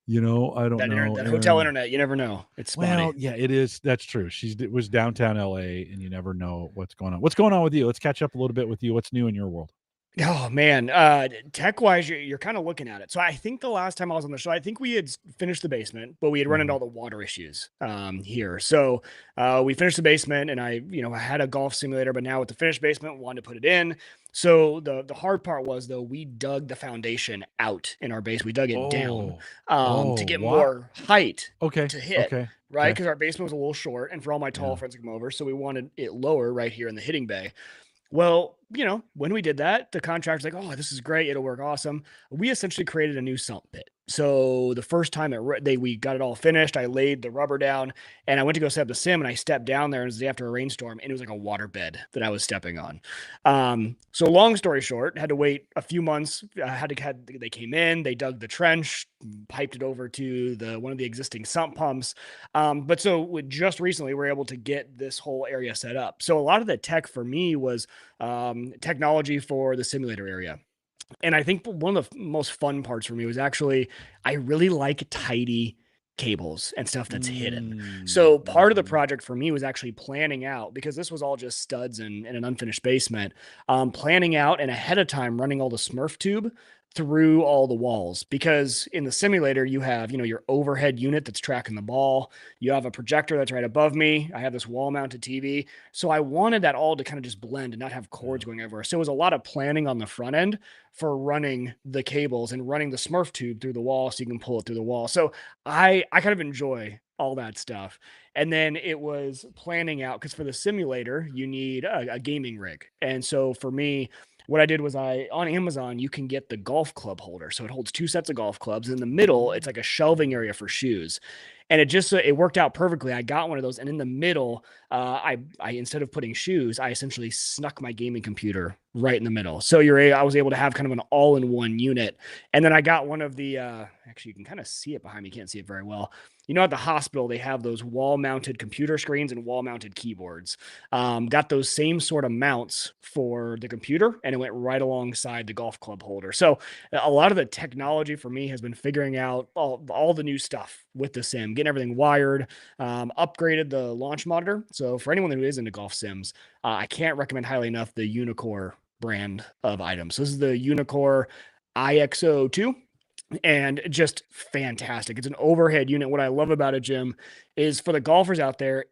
I don't know. That hotel internet, you never know. It's spotty. Well, yeah, it is. That's true. It was downtown LA, and you never know what's going on. What's going on with you? Let's catch up a little bit with you. What's new in your world? Oh man, tech wise, you're kind of looking at it. So I think the last time I was on the show, I think we had finished the basement, but we had run into all the water issues here. So we finished the basement, and I had a golf simulator, but now with the finished basement, wanted to put it in. So the hard part was though, we dug the foundation out in our base. We dug it down to get more height to hit. Okay. Right, because our basement was a little short, and for all my tall friends to come over, so we wanted it lower right here in the hitting bay. Well, when we did that, the contractor's like, oh, this is great. It'll work awesome. We essentially created a new sump pit. So the first time we got it all finished, I laid the rubber down and I went to go set up the sim, and I stepped down there, and it was the day after a rainstorm, and it was like a water bed that I was stepping on. So long story short, had to wait a few months. They came in, they dug the trench, piped it over to one of the existing sump pumps. But so just recently, we're able to get this whole area set up. So a lot of the tech for me was technology for the simulator area. And I think one of the most fun parts for me was actually, I really like tidy cables and stuff that's hidden. So part of the project for me was actually planning out, because this was all just studs and an unfinished basement, planning out and ahead of time running all the Smurf tube through all the walls, because in the simulator you have, your overhead unit that's tracking the ball. You have a projector that's right above me. I have this wall mounted TV. So I wanted that all to kind of just blend and not have cords going everywhere. So it was a lot of planning on the front end for running the cables and running the Smurf tube through the wall so you can pull it through the wall. So I kind of enjoy all that stuff. And then it was planning out, because for the simulator, you need a gaming rig. And so for me, what I did was on Amazon, you can get the golf club holder. So it holds 2 sets of golf clubs. In the middle, it's like a shelving area for shoes. And it worked out perfectly. I got one of those. And in the middle, I instead of putting shoes, I essentially snuck my gaming computer right in the middle. So I was able to have kind of an all-in-one unit. And then I got one of the, actually you can kind of see it behind me. You can't see it very well. At the hospital, they have those wall-mounted computer screens and wall-mounted keyboards. Got those same sort of mounts for the computer, and it went right alongside the golf club holder. So a lot of the technology for me has been figuring out all the new stuff with the sim, getting everything wired, upgraded the launch monitor. So for anyone who is into golf sims, I can't recommend highly enough the Unicore brand of items. So this is the Unicore IXO2. And just fantastic. It's an overhead unit. What I love about it, Jim, is for the golfers out there,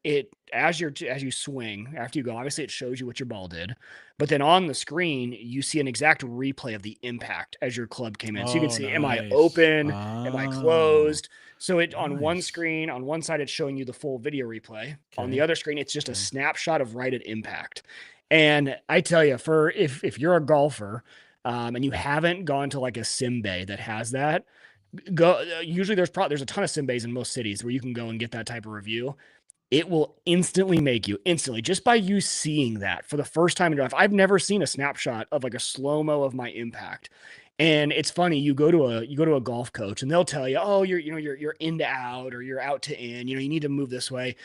as you swing, after you go, obviously it shows you what your ball did, but then on the screen, you see an exact replay of the impact as your club came in. So you can see, am I open? Am I closed? So on one screen, on one side, it's showing you the full video replay. On the other screen, it's just a snapshot of right at impact. And I tell you, if you're a golfer, and you haven't gone to like a sim bay that has that, go. Usually there's a ton of sim bays in most cities where you can go and get that type of review. It will instantly make you just by you seeing that for the first time in your life. I've never seen a snapshot of like a slow-mo of my impact. And it's funny, you go to a golf coach and they'll tell you, oh, you're in to out or you're out to in, you need to move this way.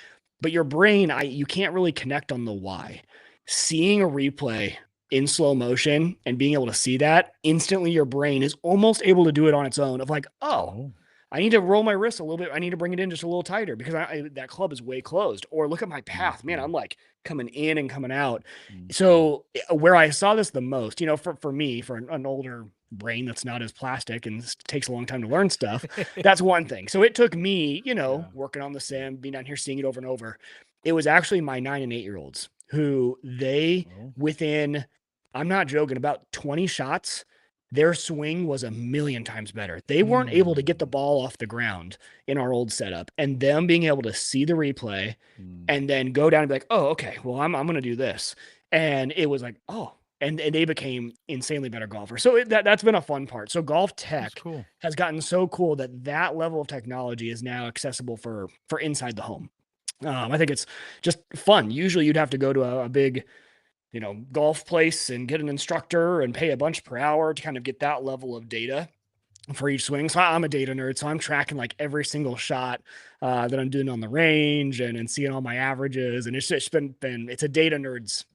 But your brain, you can't really connect on the why. Seeing a replay in slow motion and being able to see that instantly, your brain is almost able to do it on its own of like, oh, I need to roll my wrist a little bit. I need to bring it in just a little tighter because that club is way closed. Or look at my path, man. I'm like coming in and coming out. So where I saw this the most, for me, for an older brain that's not as plastic and takes a long time to learn stuff, that's one thing. So it took me, working on the sim, being down here, seeing it over and over. It was actually my 9 and 8 year olds who within, I'm not joking, about 20 shots, their swing was a million times better. They weren't able to get the ball off the ground in our old setup, and them being able to see the replay and then go down and be like, oh, okay, well, I'm going to do this. And it was like, oh, and they became insanely better golfers. So that's been a fun part. So golf tech has gotten so cool that level of technology is now accessible for inside the home. I think it's just fun. Usually you'd have to go to a big, golf place and get an instructor and pay a bunch per hour to kind of get that level of data for each swing. So I'm a data nerd. So I'm tracking like every single shot that I'm doing on the range and seeing all my averages. And it's just been it's a data nerd's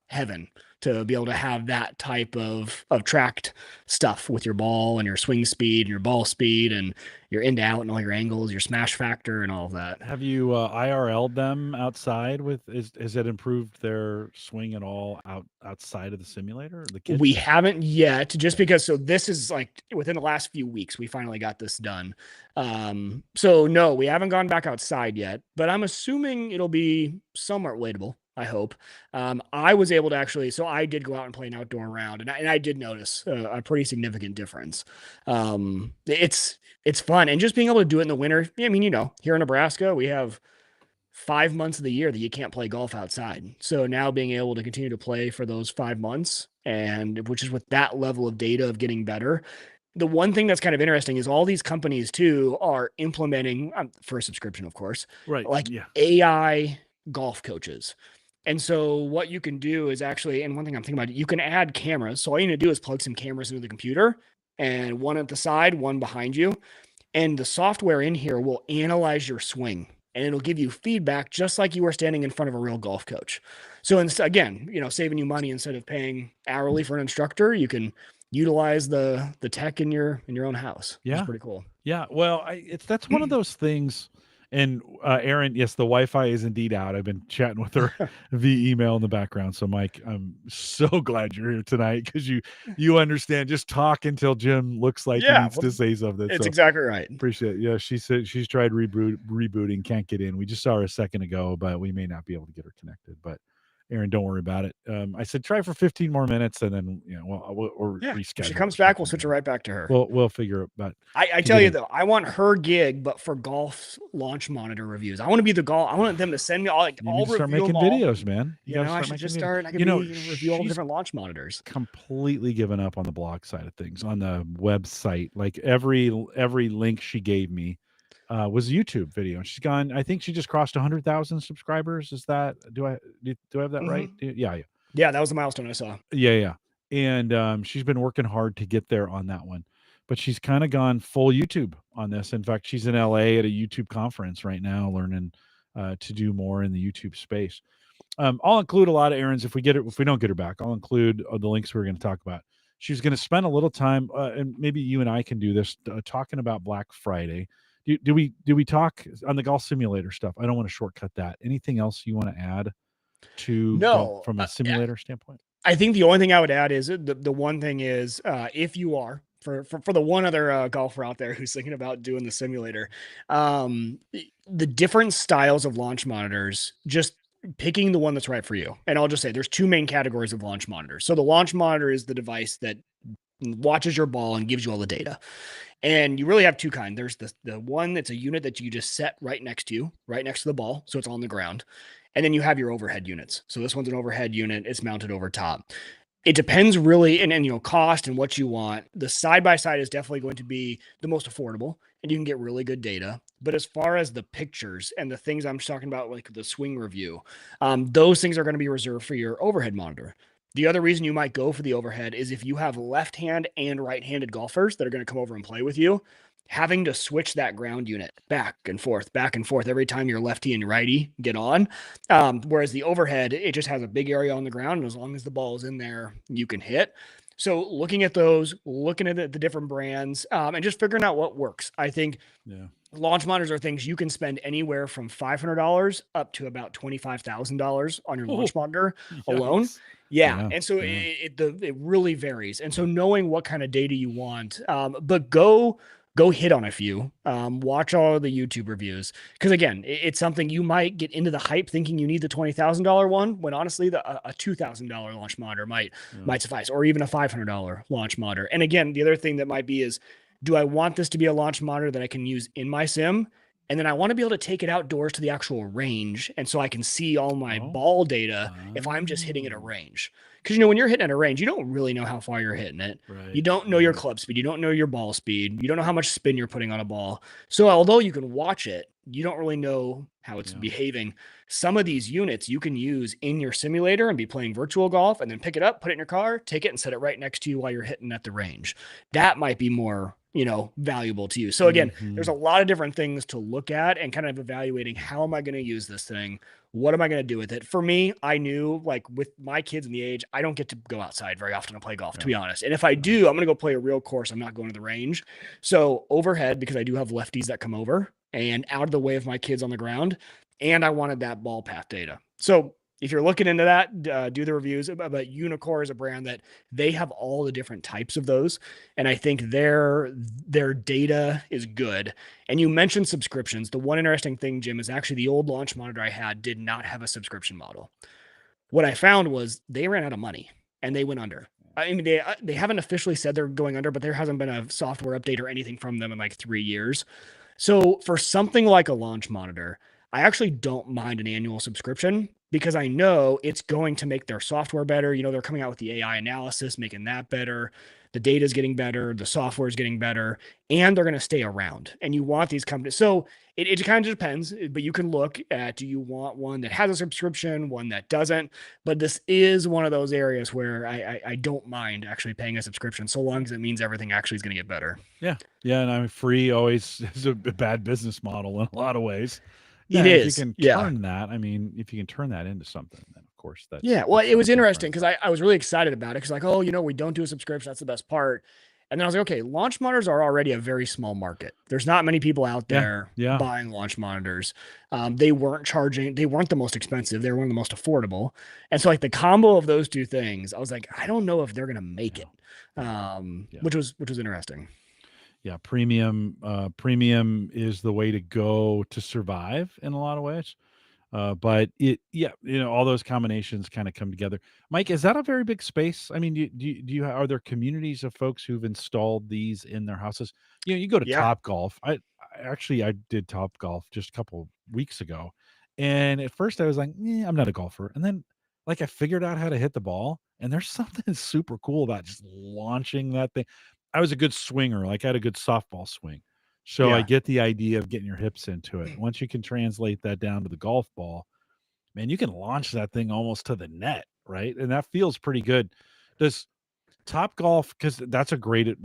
heaven to be able to have that type of tracked stuff with your ball and your swing speed and your ball speed and your in to out and all your angles, your smash factor and all of that. Have you IRL'd them outside has it improved their swing at all outside of the simulator? The kids? We haven't yet, just because, so this is like within the last few weeks, we finally got this done. So no, we haven't gone back outside yet, but I'm assuming it'll be somewhat relatable. I hope. I was able to actually, so I did go out and play an outdoor round and I did notice a pretty significant difference. It's fun. And just being able to do it in the winter. I mean, here in Nebraska, we have 5 months of the year that you can't play golf outside. So now being able to continue to play for those 5 months, and which is with that level of data of getting better. The one thing that's kind of interesting is all these companies too are implementing for a subscription, of course, AI golf coaches. And so what you can do is actually, and one thing I'm thinking about, you can add cameras. So all you need to do is plug some cameras into the computer, and one at the side, one behind you. And the software in here will analyze your swing and it'll give you feedback just like you were standing in front of a real golf coach. So again, saving you money instead of paying hourly for an instructor, you can utilize the tech in your own house. Yeah. It's pretty cool. Yeah. Well, that's one of those things. And Erin, yes, the Wi-Fi is indeed out. I've been chatting with her via email in the background. So Mike, I'm so glad you're here tonight because you understand. Just talk until Jim looks like he needs to say something. It's exactly right. Appreciate it. Yeah, she said she's tried rebooting, can't get in. We just saw her a second ago, but we may not be able to get her connected. But Erin, don't worry about it. I said try for 15 more minutes, and then we'll reschedule. If she comes back, we'll switch it right back to her. We'll figure it. But I tell you though, I want her gig, but for golf launch monitor reviews. I want to be the golf. I want them to send me all start making videos, man. I should just start. I can review all the different launch monitors. Completely given up on the blog side of things. On the website, like every link she gave me was a YouTube video, and she's gone. I think she just crossed 100,000 subscribers. Is that do I have that right? Yeah. That was the milestone I saw. Yeah. And she's been working hard to get there on that one, but she's kind of gone full YouTube on this. In fact, she's in LA at a YouTube conference right now, learning to do more in the YouTube space. I'll include a lot of Erin's if we don't get her back. I'll include the links we're going to talk about. She's going to spend a little time, and maybe you and I can do this, talking about Black Friday. Do we talk on the golf simulator stuff? I don't want to shortcut that. Anything else you want to add to golf from a simulator standpoint? I think the only thing I would add is the one thing is if you are for the one other golfer out there who's thinking about doing the simulator, the different styles of launch monitors, just picking the one that's right for you. And I'll just say there's two main categories of launch monitors. So the launch monitor is the device that watches your ball and gives you all the data. And you really have two kinds. There's the one that's a unit that you just set right next to the ball. So it's on the ground. And then you have your overhead units. So this one's an overhead unit. It's mounted over top. It depends really, and cost and what you want. The side-by-side is definitely going to be the most affordable, and you can get really good data. But as far as the pictures and the things I'm talking about, like the swing review, those things are going to be reserved for your overhead monitor. The other reason you might go for the overhead is if you have left-hand and right-handed golfers that are going to come over and play with you, having to switch that ground unit back and forth every time your lefty and righty get on. Whereas the overhead, it just has a big area on the ground. And as long as the ball is in there, you can hit. So looking at those, looking at the different brands, and just figuring out what works. I think launch monitors are things you can spend anywhere from $500 up to about $25,000 on your launch monitor alone. Yeah. And so it really varies. And so knowing what kind of data you want, but go hit on a few, watch all of the YouTube reviews. Cause again, it's something you might get into the hype thinking you need the $20,000 one, when honestly a $2,000 launch monitor might suffice, or even a $500 launch monitor. And again, the other thing that might be is, do I want this to be a launch monitor that I can use in my sim? And then I want to be able to take it outdoors to the actual range. And so I can see all my ball data if I'm just hitting at a range. Because, when you're hitting at a range, you don't really know how far you're hitting it. Right. You don't know your club speed. You don't know your ball speed. You don't know how much spin you're putting on a ball. So although you can watch it, you don't really know how it's behaving. Some of these units you can use in your simulator and be playing virtual golf and then pick it up, put it in your car, take it and set it right next to you while you're hitting at the range. That might be more valuable to you. So again, there's a lot of different things to look at and kind of evaluating, how am I going to use this thing? What am I going to do with it? For me, I knew, like, with my kids in the age, I don't get to go outside very often to play golf, to be honest. And if I do, I'm going to go play a real course. I'm not going to the range. So overhead, because I do have lefties that come over, and out of the way of my kids on the ground. And I wanted that ball path data. So if you're looking into that, do the reviews. But Unicore is a brand that they have all the different types of those. And I think their data is good. And you mentioned subscriptions. The one interesting thing, Jim, is actually the old launch monitor I had did not have a subscription model. What I found was they ran out of money and they went under. I mean, they haven't officially said they're going under, but there hasn't been a software update or anything from them in like 3 years. So for something like a launch monitor, I actually don't mind an annual subscription, because I know it's going to make their software better. They're coming out with the AI analysis, making that better. The data is getting better. The software is getting better, and they're going to stay around. And you want these companies. So it kind of depends, but you can look at, do you want one that has a subscription, one that doesn't? But this is one of those areas where I don't mind actually paying a subscription, so long as it means everything actually is going to get better. Yeah. And I mean, free always is a bad business model in a lot of ways. It is. If you can turn that, I mean, if you can turn that into something, then of course that's. Yeah. Well, it was interesting because I was really excited about it, because like, we don't do a subscription. That's the best part. And then I was like, okay, launch monitors are already a very small market. There's not many people out there buying launch monitors. They weren't the most expensive. They were one of the most affordable. And so like the combo of those two things, I was like, I don't know if they're going to make it, which was interesting. Yeah, premium is the way to go to survive in a lot of ways. But all those combinations kind of come together. Mike, is that a very big space? I mean, are there communities of folks who've installed these in their houses? You go to Top Golf. I did Top Golf just a couple weeks ago, and at first I was like, I'm not a golfer, and then like I figured out how to hit the ball, and there's something super cool about just launching that thing. I was a good swinger, like I had a good softball swing. So I get the idea of getting your hips into it. Once you can translate that down to the golf ball, man, you can launch that thing almost to the net, right? And that feels pretty good. Does Top Golf, because that's a great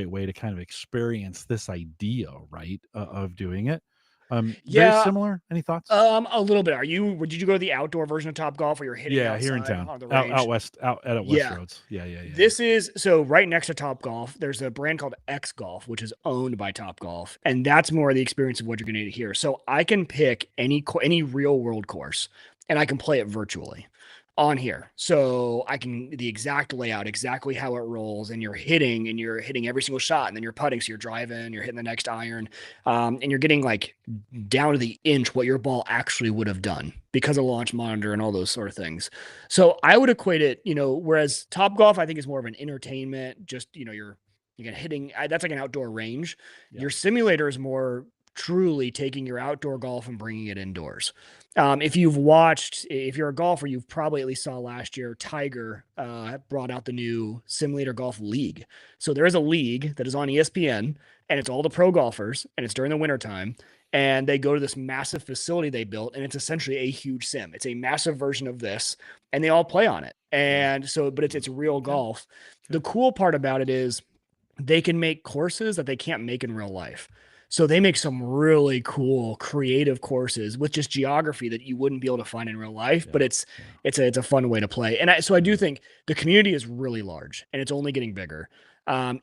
way to kind of experience this idea, right, of doing it. Very similar. Any thoughts? A little bit. Did you go to the outdoor version of Top Golf where you're hitting outside here in town, on the range? out west roads. Yeah. This is, so right next to Top Golf, there's a brand called X Golf, which is owned by Top Golf, and that's more the experience of what you're going to get here. So I can pick any real world course, and I can play it virtually on here. So I can, the exact layout, exactly how it rolls, and you're hitting every single shot, and then you're putting. So you're driving, you're hitting the next iron, and you're getting like down to the inch what your ball actually would have done because of launch monitor and all those sort of things. So I would equate it, whereas Top Golf, I think, is more of an entertainment, just, you're hitting, that's like an outdoor range. Your simulator is more truly taking your outdoor golf and bringing it indoors. If you're a golfer, you've probably at least saw last year, Tiger brought out the new Simulator Golf League. So there is a league that is on ESPN, and it's all the pro golfers, and it's during the wintertime. And they go to this massive facility they built, and it's essentially a huge sim. It's a massive version of this, and they all play on it. And so, but it's real golf. The cool part about it is they can make courses that they can't make in real life. So they make some really cool, creative courses with just geography that you wouldn't be able to find in real life. But it's a fun way to play. And so I do think the community is really large, and it's only getting bigger.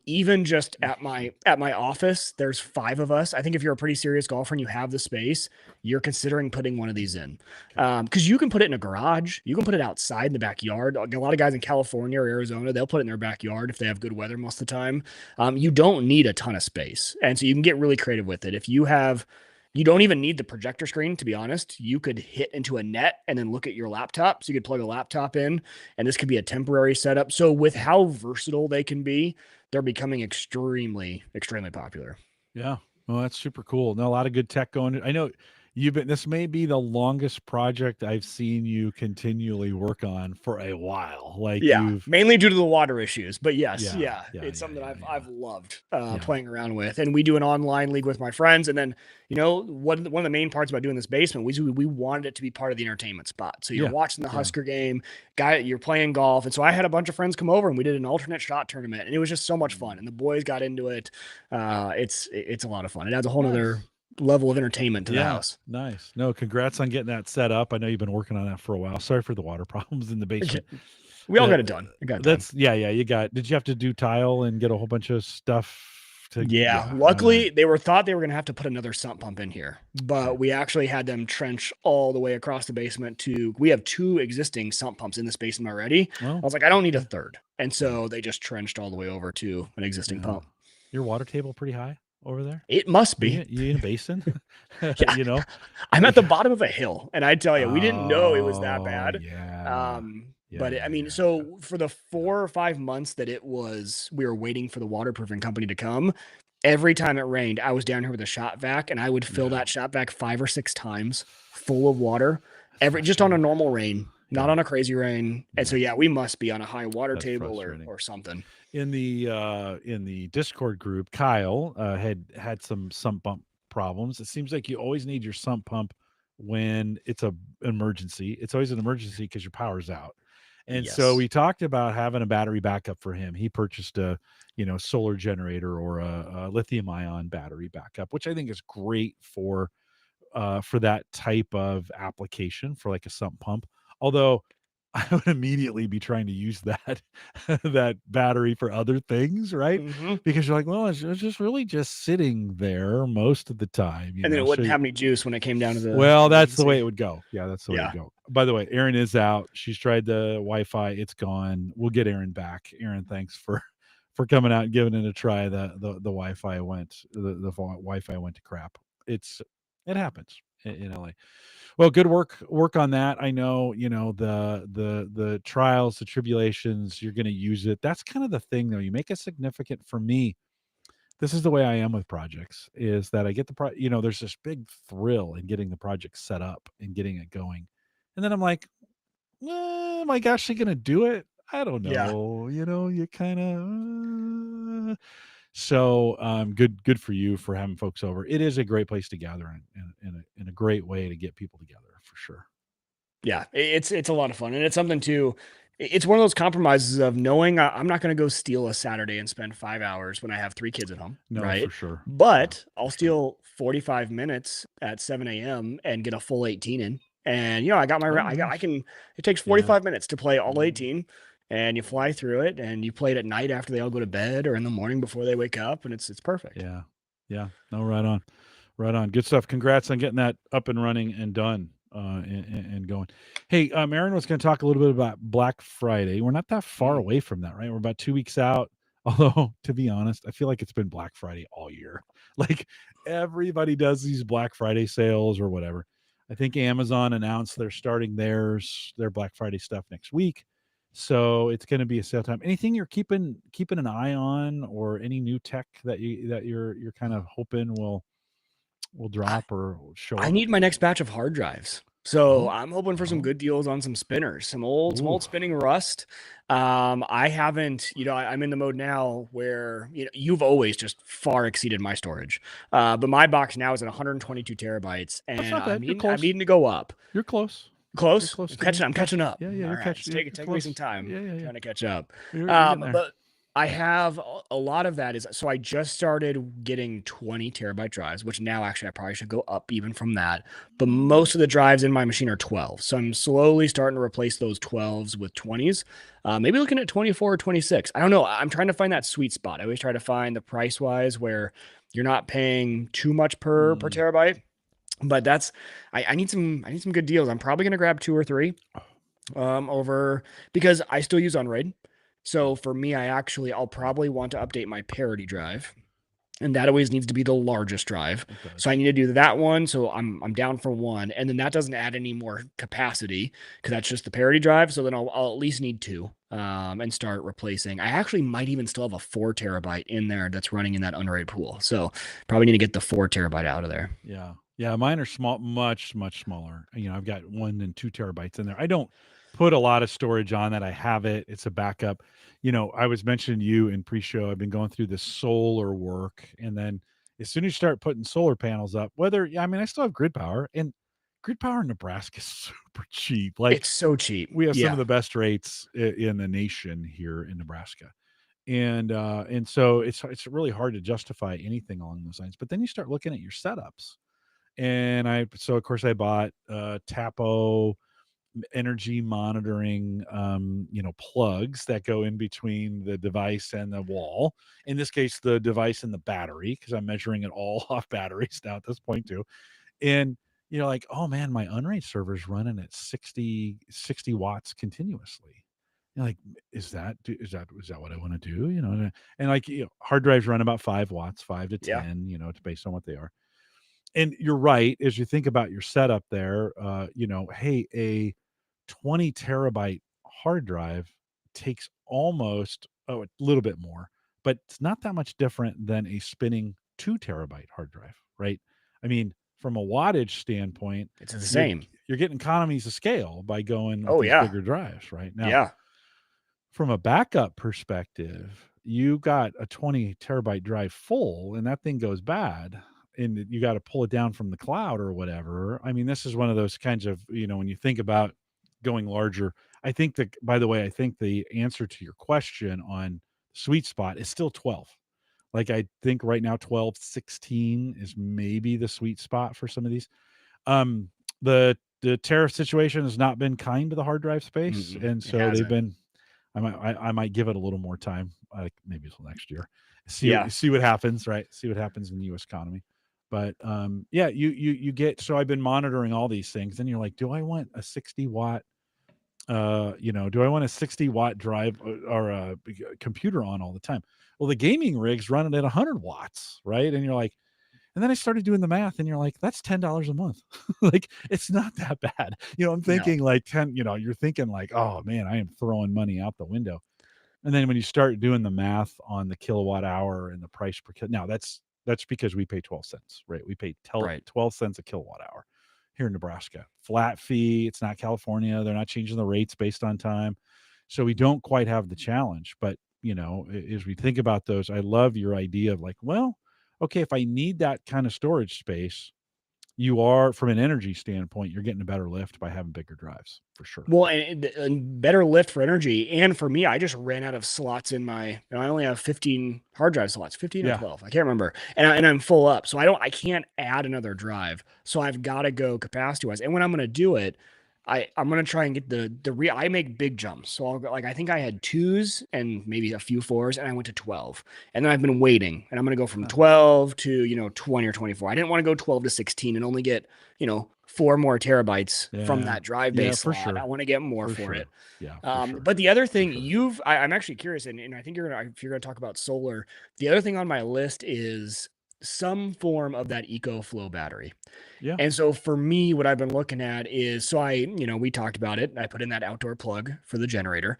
Even just at my office, there's 5 of us. I think if you're a pretty serious golfer and you have the space, you're considering putting one of these in. Because you can put it in a garage, you can put it outside in the backyard. A lot of guys in California or Arizona, they'll put it in their backyard if they have good weather most of the time. You don't need a ton of space. And so you can get really creative with it. If you don't even need the projector screen, to be honest. You could hit into a net and then look at your laptop. So you could plug a laptop in, and this could be a temporary setup. So with how versatile they can be, they're becoming extremely, extremely popular. Yeah. Well, that's super cool. Now, a lot of good tech going. I know this may be the longest project I've seen you continually work on for a while. Like, mainly due to the water issues, but yes, it's something I've loved playing around with. And we do an online league with my friends. And then, one of the main parts about doing this basement, we wanted it to be part of the entertainment spot. So you're watching the Husker game, you're playing golf. And so I had a bunch of friends come over, and we did an alternate shot tournament, and it was just so much fun. And the boys got into it. It's a lot of fun. It adds a whole other level of entertainment to the house. Nice. No, congrats on getting that set up. I know you've been working on that for a while. Sorry for the water problems in the basement. We all got it done. You have to do tile and get a whole bunch of stuff to. Luckily they thought they were going to have to put another sump pump in here, but we actually had them trench all the way across the basement we have 2 existing sump pumps in this basement already. Well, I was like, I don't need a third. And so they just trenched all the way over to an existing pump. Your water table pretty high over there? It must be. You in a basin? I'm at the bottom of a hill, and I tell you, we didn't know it was that bad. So for the 4 or 5 months that we were waiting for the waterproofing company to come, every time it rained, I was down here with a shop vac, and I would fill that shop vac 5 or 6 times full of water, just on a normal rain, not on a crazy rain. And so, we must be on a high water table or something. In the Discord group, Kyle had some sump pump problems. It seems like you always need your sump pump when it's an emergency. It's always an emergency because your power's out. And so we talked about having a battery backup for him. He purchased a solar generator or a lithium ion battery backup, which I think is great for that type of application for like a sump pump. Although I would immediately be trying to use that battery for other things, right? Mm-hmm. Because you're like, well, it's just really just sitting there most of the time. And then it wouldn't have any juice when it came down to the. Well, that's the way it would go. Yeah, that's the way it would go. By the way, Erin is out. She's tried the Wi-Fi. It's gone. We'll get Erin back. Erin, thanks for coming out and giving it a try. The Wi-Fi went to crap. It happens in LA. Well, good work on that. I know, the trials, the tribulations, you're going to use it. That's kind of the thing, though. You make it significant for me. This is the way I am with projects, is that I get there's this big thrill in getting the project set up and getting it going. And then I'm like, am I actually going to do it? I don't know. You kind of... So good for you for having folks over. It is a great place to gather and a great way to get people together for sure. Yeah, it's a lot of fun, and it's something too. It's one of those compromises of knowing I'm not going to go steal a Saturday and spend 5 hours when I have 3 kids at home. No, right? For sure. But I'll steal 45 minutes at 7 a.m. and get a full 18 in. And I got it takes 45 minutes to play all 18. And you fly through it, and you play it at night after they all go to bed or in the morning before they wake up, and it's perfect. Yeah. No, right on. Good stuff. Congrats on getting that up and running and done and going. Hey, Erin was going to talk a little bit about Black Friday. We're not that far away from that, right? We're about 2 weeks out. Although, to be honest, I feel like it's been Black Friday all year. Like everybody does these Black Friday sales or whatever. I think Amazon announced they're starting their Black Friday stuff next week. So it's going to be a sale time. Anything you're keeping an eye on, or any new tech that you're kind of hoping will drop or show up? I need my next batch of hard drives. So Oh, I'm hoping for some oh. good deals on some spinners, some old Ooh. spinning rust. I haven't, I'm in the mode now where, you've always just far exceeded my storage. But my box now is at 122 terabytes, That's and not bad. You're I'm close. needing to go up. You're close. You're Close. close to me. I'm Yeah. catching up. Yeah, All you're right, catching. You're take me close. some time. Yeah. Trying to catch up. You're getting there. But I have a lot of that is so I just started getting 20 terabyte drives, which now actually I probably should go up even from that. But most of the drives in my machine are 12. So I'm slowly starting to replace those 12s with 20s. Maybe looking at 24 or 26. I don't know. I'm trying to find that sweet spot. I always try to find the price wise where you're not paying too much per terabyte. But I need some good deals. I'm probably gonna grab 2 or 3 over because I still use Unraid. So for me, I'll probably want to update my parity drive. And that always needs to be the largest drive. So I need to do that one. So I'm down for one. And then that doesn't add any more capacity because that's just the parity drive. So then I'll at least need 2 and start replacing. I actually might even still have a 4 terabyte in there that's running in that Unraid pool. So probably need to get the 4 terabyte out of there. Yeah, mine are small, much smaller. I've got 1 and 2 terabytes in there. I don't put a lot of storage on that. I have it. It's a backup. I was mentioning to you in pre-show. I've been going through this solar work, and then as soon as you start putting solar panels up, I still have grid power, and grid power in Nebraska is super cheap. Like, It's so cheap. we have some Yeah. of the best rates in the nation here in Nebraska. And so it's really hard to justify anything along those lines. But then you start looking at your setups. And of course I bought Tapo energy monitoring plugs that go in between the device and the wall. In this case, the device and the battery, because I'm measuring it all off batteries now at this point too. And like, oh man, my Unraid server's running at 60 watts continuously. Like, is that what I want to do? And like, hard drives run about 5 watts, 5 to 10, it's based on what they are. And you're right, as you think about your setup there, hey, a 20 terabyte hard drive takes almost a little bit more, but it's not that much different than a spinning 2 terabyte hard drive, right? I mean, from a wattage standpoint, It's the same. You're getting economies of scale by going with these bigger drives, right? Now, from a backup perspective, you got a 20 terabyte drive full and that thing goes bad and you got to pull it down from the cloud or whatever. I mean, this is one of those kinds of, when you think about going larger, I think that, by the way, I think the answer to your question on sweet spot is still 12. Like, I think right now 12, 16 is maybe the sweet spot for some of these. The tariff situation has not been kind to the hard drive space. And so they've been, I might give it a little more time, like maybe until next year. See what happens, right? See what happens in the U.S. economy. But you get. So I've been monitoring all these things, and you're like, do I want a 60 watt? Do I want a 60 watt drive or a computer on all the time? Well, the gaming rig's running at 100 watts, right? And you're like, and then I started doing the math, and you're like, that's $10 a month. Like, it's not that bad. I'm thinking like 10, you're thinking like, oh man, I am throwing money out the window. And then when you start doing the math on the kilowatt hour and the price per now that's because we pay 12 cents, right? We pay 12 cents a kilowatt hour here in Nebraska. Flat fee. It's not California. They're not changing the rates based on time. So we don't quite have the challenge. But, as we think about those, I love your idea of like, well, okay, if I need that kind of storage space, you are, from an energy standpoint, you're getting a better lift by having bigger drives for sure. Well, and better lift for energy. And for me, I just ran out of slots in I only have 15 hard drive slots, 15 or 12. I can't remember. And I'm full up. So I can't add another drive. So I've got to go capacity wise. And when I'm going to do it, I'm going to try and get I make big jumps. So I think I had 2s and maybe a few 4s, and I went to 12. And then I've been waiting, and I'm going to go from 12 to, 20 or 24. I didn't want to go 12 to 16 and only get, 4 more terabytes from that drive base slot. Sure. I want to get more for it. Yeah. Sure. But the other thing I'm actually curious, and I think if you're going to talk about solar, the other thing on my list is some form of that EcoFlow battery. Yeah. And so for me, what I've been looking at is, so we talked about it. I put in that outdoor plug for the generator,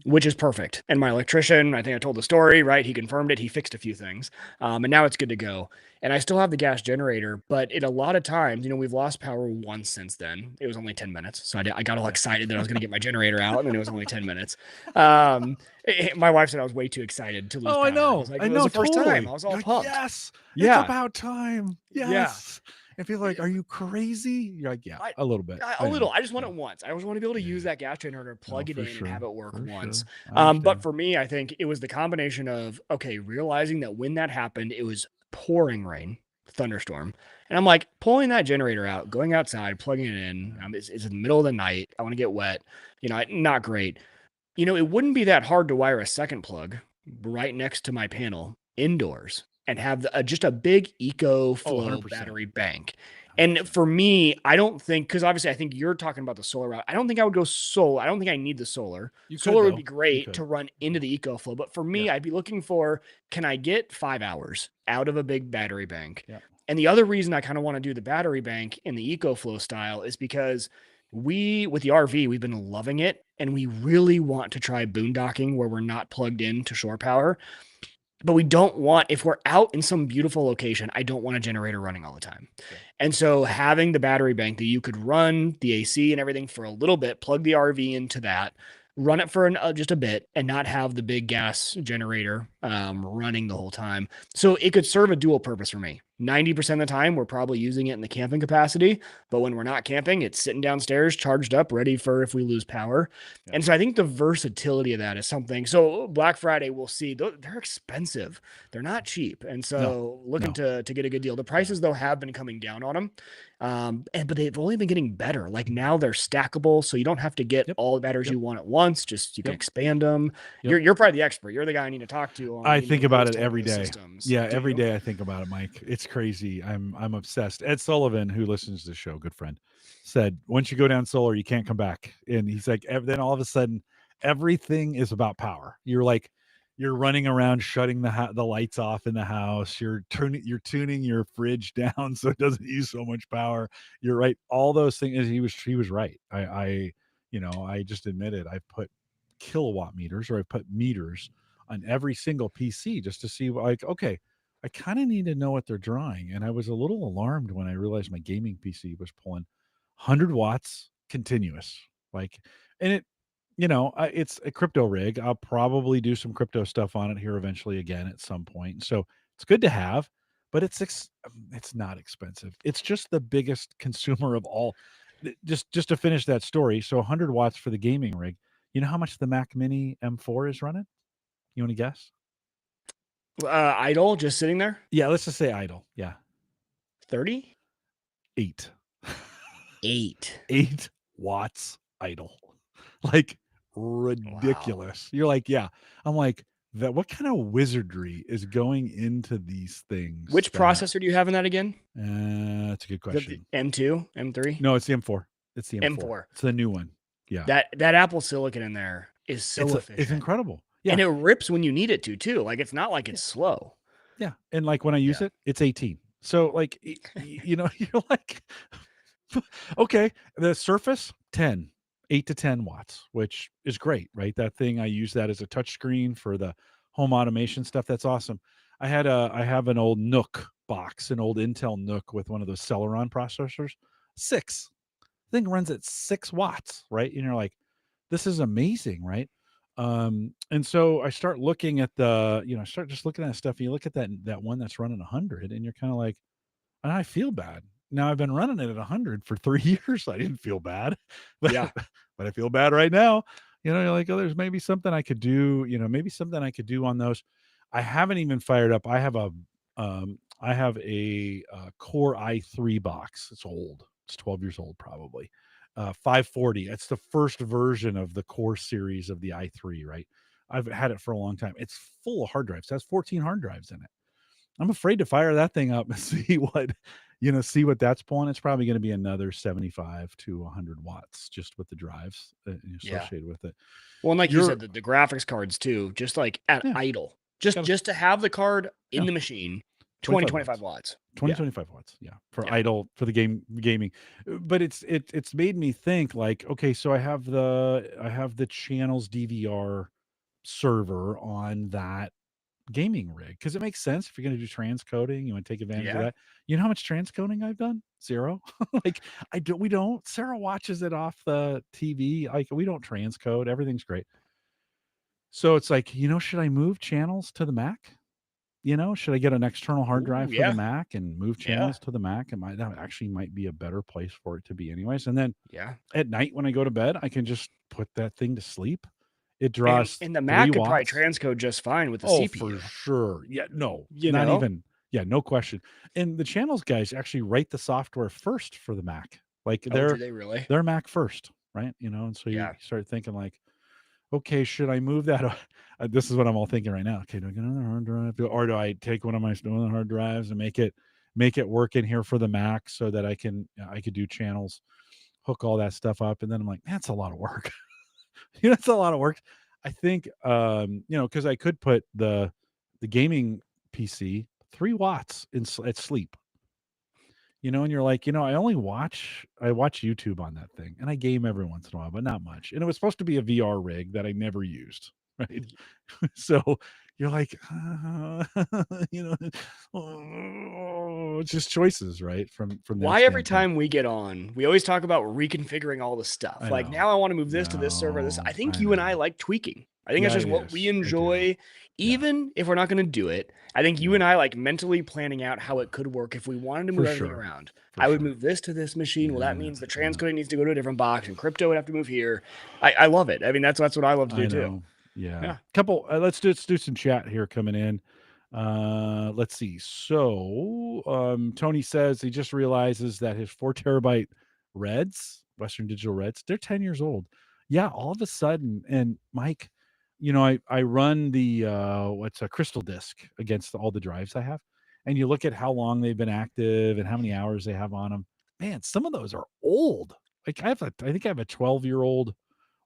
which is perfect. And my electrician, I think I told the story, right? He confirmed it. He fixed a few things. And now it's good to go. And I still have the gas generator, but a lot of times, we've lost power once since then. It was only 10 minutes. So I got all excited that I was going to get my generator out, and then it was only 10 minutes. My wife said I was way too excited to lose power. I know. It I was know. the first Totally. time. I was all You're like, pumped. yes. Yeah. It's about time. Yes. And people are like, are you crazy? You're like, yeah, a little bit. A little. I just want it once. I just want to be able to use that gas generator, plug it in, and have it work once. But for me, I think it was the combination of, realizing that when that happened, it was pouring rain, thunderstorm. And I'm like, pulling that generator out, going outside, plugging it in. It's in the middle of the night. I want to get wet. Not great. It wouldn't be that hard to wire a second plug right next to my panel indoors and have just a big EcoFlow battery bank. And for me, I don't think, because obviously I think you're talking about the solar route. I don't think I would go solar. I don't think I need the solar. Solar would be great to run into the EcoFlow. But for me, I'd be looking for, can I get 5 hours out of a big battery bank? Yeah. And the other reason I kind of want to do the battery bank in the EcoFlow style is because with the RV, we've been loving it. And we really want to try boondocking where we're not plugged into shore power. But we don't want, if we're out in some beautiful location, I don't want a generator running all the time. Okay. And so having the battery bank that you could run the AC and everything for a little bit, plug the RV into that, run it for just a bit, and not have the big gas generator running the whole time. So it could serve a dual purpose for me. 90% of the time, we're probably using it in the camping capacity, but when we're not camping, it's sitting downstairs, charged up, ready for if we lose power. Yeah. And so I think the versatility of that is something. So Black Friday, we'll see. They're expensive. They're not cheap. And so looking to get a good deal. The prices, though, have been coming down on them. But they've only been getting better. Like now they're stackable, so you don't have to get all the batteries you want at once. Just you can expand them. You're probably the expert. You're the guy I need to talk to. I think about it every day. Systems. Yeah, every day I think about it, Mike. It's crazy. I'm obsessed. Ed Sullivan, who listens to the show, good friend, said once you go down solar, you can't come back. And he's like, then all of a sudden, everything is about power. You're running around shutting the lights off in the house. You're tuning your fridge down so it doesn't use so much power. You're right. All those things. He was right. I just admitted I put kilowatt meters, or I put meters on every single PC just to see, like, okay, I kind of need to know what they're drawing. And I was a little alarmed when I realized my gaming PC was pulling 100 watts continuous. And it, it's a crypto rig. I'll probably do some crypto stuff on it here eventually again at some point. So it's good to have, but it's not expensive. It's just the biggest consumer of all. Just to finish that story. So 100 watts for the gaming rig. You know how much the Mac Mini M4 is running? You want to guess? Idle, just sitting there? Yeah, let's just say idle. Yeah. 30? 8. 8 watts idle. Like ridiculous. Wow. You're like, yeah. I'm like, that what kind of wizardry is going into these things? Which processor do you have in that again? That's a good question. M2, M3? No, it's the M4. It's the M4. It's the new one. Yeah. That Apple Silicon in there is so efficient. It's incredible. Yeah. And it rips when you need it to too. Like it's not like it's slow. Yeah. And like when I use it, it's 18. So like, you're like, okay, the Surface 10, 8 to 10 watts, which is great, right? That thing, I use that as a touch screen for the home automation stuff. That's awesome. I have an old Nook box, an old Intel Nook with one of those Celeron processors. 6. The thing runs at 6 watts, right? And you're like, this is amazing, right? And so I start looking at start just looking at stuff. And you look at that one that's running 100, and you're kind of like, and I feel bad. Now I've been running it at 100 for 3 years. So I didn't feel bad, but I feel bad right now. You're like, oh, there's maybe something I could do. Maybe something I could do on those. I haven't even fired up. I have a Core i3 box. It's old. It's 12 years old, probably. 540. It's the first version of the Core series of the i3, right? I've had it for a long time. It's full of hard drives. It has 14 hard drives in it. I'm afraid to fire that thing up and see what that's pulling. It's probably going to be another 75 to 100 watts just with the drives associated with it. Well, and like you said, the graphics cards too, just like at idle, just to have the card in the machine 20, 25 watts. 20, Yeah. 25 watts. Yeah. For idle, for the gaming. But it's made me think like, okay, so I have the channels DVR server on that gaming rig because it makes sense if you're going to do transcoding, you want to take advantage of that. You know how much transcoding I've done? Zero. Like we don't. Sarah watches it off the TV. Like we don't transcode. Everything's great. So it's like, should I move channels to the Mac? Should I get an external hard drive for the Mac and move channels to the Mac? That actually might be a better place for it to be anyways. And then at night when I go to bed, I can just put that thing to sleep. It draws and the Mac could probably watts. transcode just fine with the CPU. For sure. Yeah, no, not even. Yeah, no question. And the channels guys actually write the software first for the Mac. Like do they really? They're Mac first, right? And so you start thinking like, okay, should I move that? This is what I'm all thinking right now. Okay, do I get another hard drive, or do I take one of my stolen hard drives and make it work in here for the Mac so that I could do channels, hook all that stuff up, and then I'm like, that's a lot of work. It's a lot of work. I think, because I could put the gaming PC 3 watts at sleep. And you're like, I watch YouTube on that thing, and I game every once in a while, but not much. And it was supposed to be a VR rig that I never used, right? So you're like, it's just choices, right? From why every time we get on, we always talk about reconfiguring all the stuff. Like now I want to move this to this server. I think you and I like tweaking. I think it's just what we enjoy. Even if we're not going to do it, I think you and I like mentally planning out how it could work if we wanted to move everything around. I would move this to this machine. Well, that means the transcoding needs to go to a different box, and crypto would have to move here. I love it. I mean, that's what I love to do too. Yeah. Couple. Let's do some chat here coming in. Let's see. So, Tony says he just realizes that his 4 terabyte Reds, Western Digital Reds, they're 10 years old. Yeah. All of a sudden, and Mike, I run the what's a crystal disk against all the drives I have, and you look at how long they've been active and how many hours they have on them. Man, some of those are old. Like I think I have a 12-year-old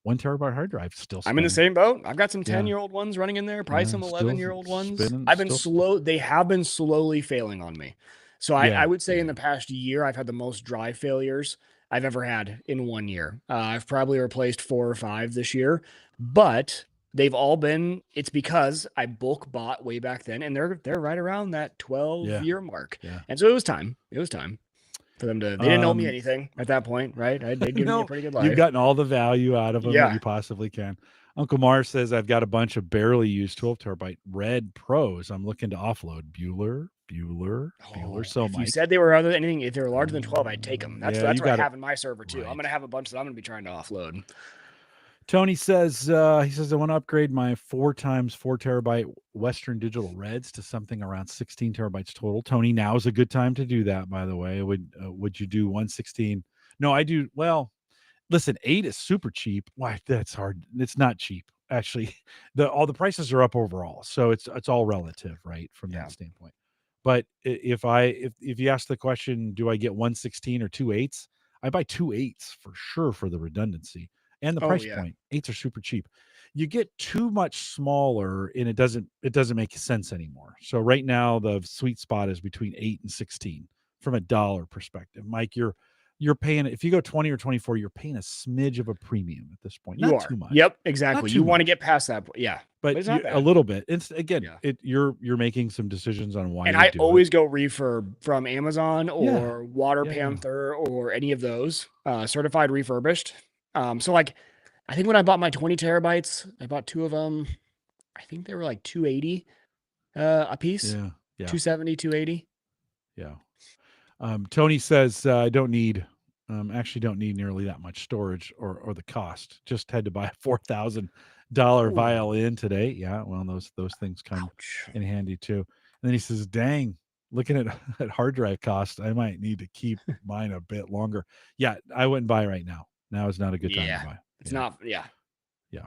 1 terabyte hard drive still. I'm in the same boat. I've got some 10-year-old ones running in there, probably some 11-year-old ones. I've been slow. They have been slowly failing on me. So I would say in the past year, I've had the most drive failures I've ever had in 1 year. I've probably replaced 4 or 5 this year, but they've all been, it's because I bulk bought way back then, and they're right around that 12-year mark. Yeah. And so it was time. For them to, they didn't owe me anything at that point, right? They'd given me a pretty good life. You've gotten all the value out of them that you possibly can. Uncle Mars says, I've got a bunch of barely used 12 terabyte Red Pros. I'm looking to offload. Bueller. So if you said they were if they were larger than 12, I'd take them. That's what I have in my server too. Right. I'm going to have a bunch that I'm going to be trying to offload. Tony says, I want to upgrade my 4x4 terabyte Western Digital Reds to something around 16 terabytes total. Tony, now is a good time to do that, by the way. Would you do 116? No, I do. Well, listen, 8 is super cheap. Why? That's hard. It's not cheap. Actually, all the prices are up overall. So it's all relative, right? From that standpoint. But if you ask the question, do I get 116 or 2 8s? I buy 2 8s for sure for the redundancy. And the price point, 8s are super cheap. You get too much smaller, and it doesn't make sense anymore. So right now, the sweet spot is between 8 and 16 from a dollar perspective. Mike, you're paying, if you go 20 or 24, you're paying a smidge of a premium at this point. Not too much. Yep, exactly. You want to get past that, but a little bit. It's again, you're making some decisions on why. And I always go refurb from Amazon or Water Panther or any of those certified refurbished. So like, I think when I bought my 20 terabytes, I bought 2 of them. I think they were like $280 a piece. Yeah. $270, $280. Yeah. Tony says, I don't need nearly that much storage or the cost. Just had to buy a $4,000 violin today. Yeah. Well, those things come in handy too. And then he says, dang, looking at hard drive cost, I might need to keep mine a bit longer. Yeah. I wouldn't buy right now. Now is not a good time to buy. It's not. Yeah,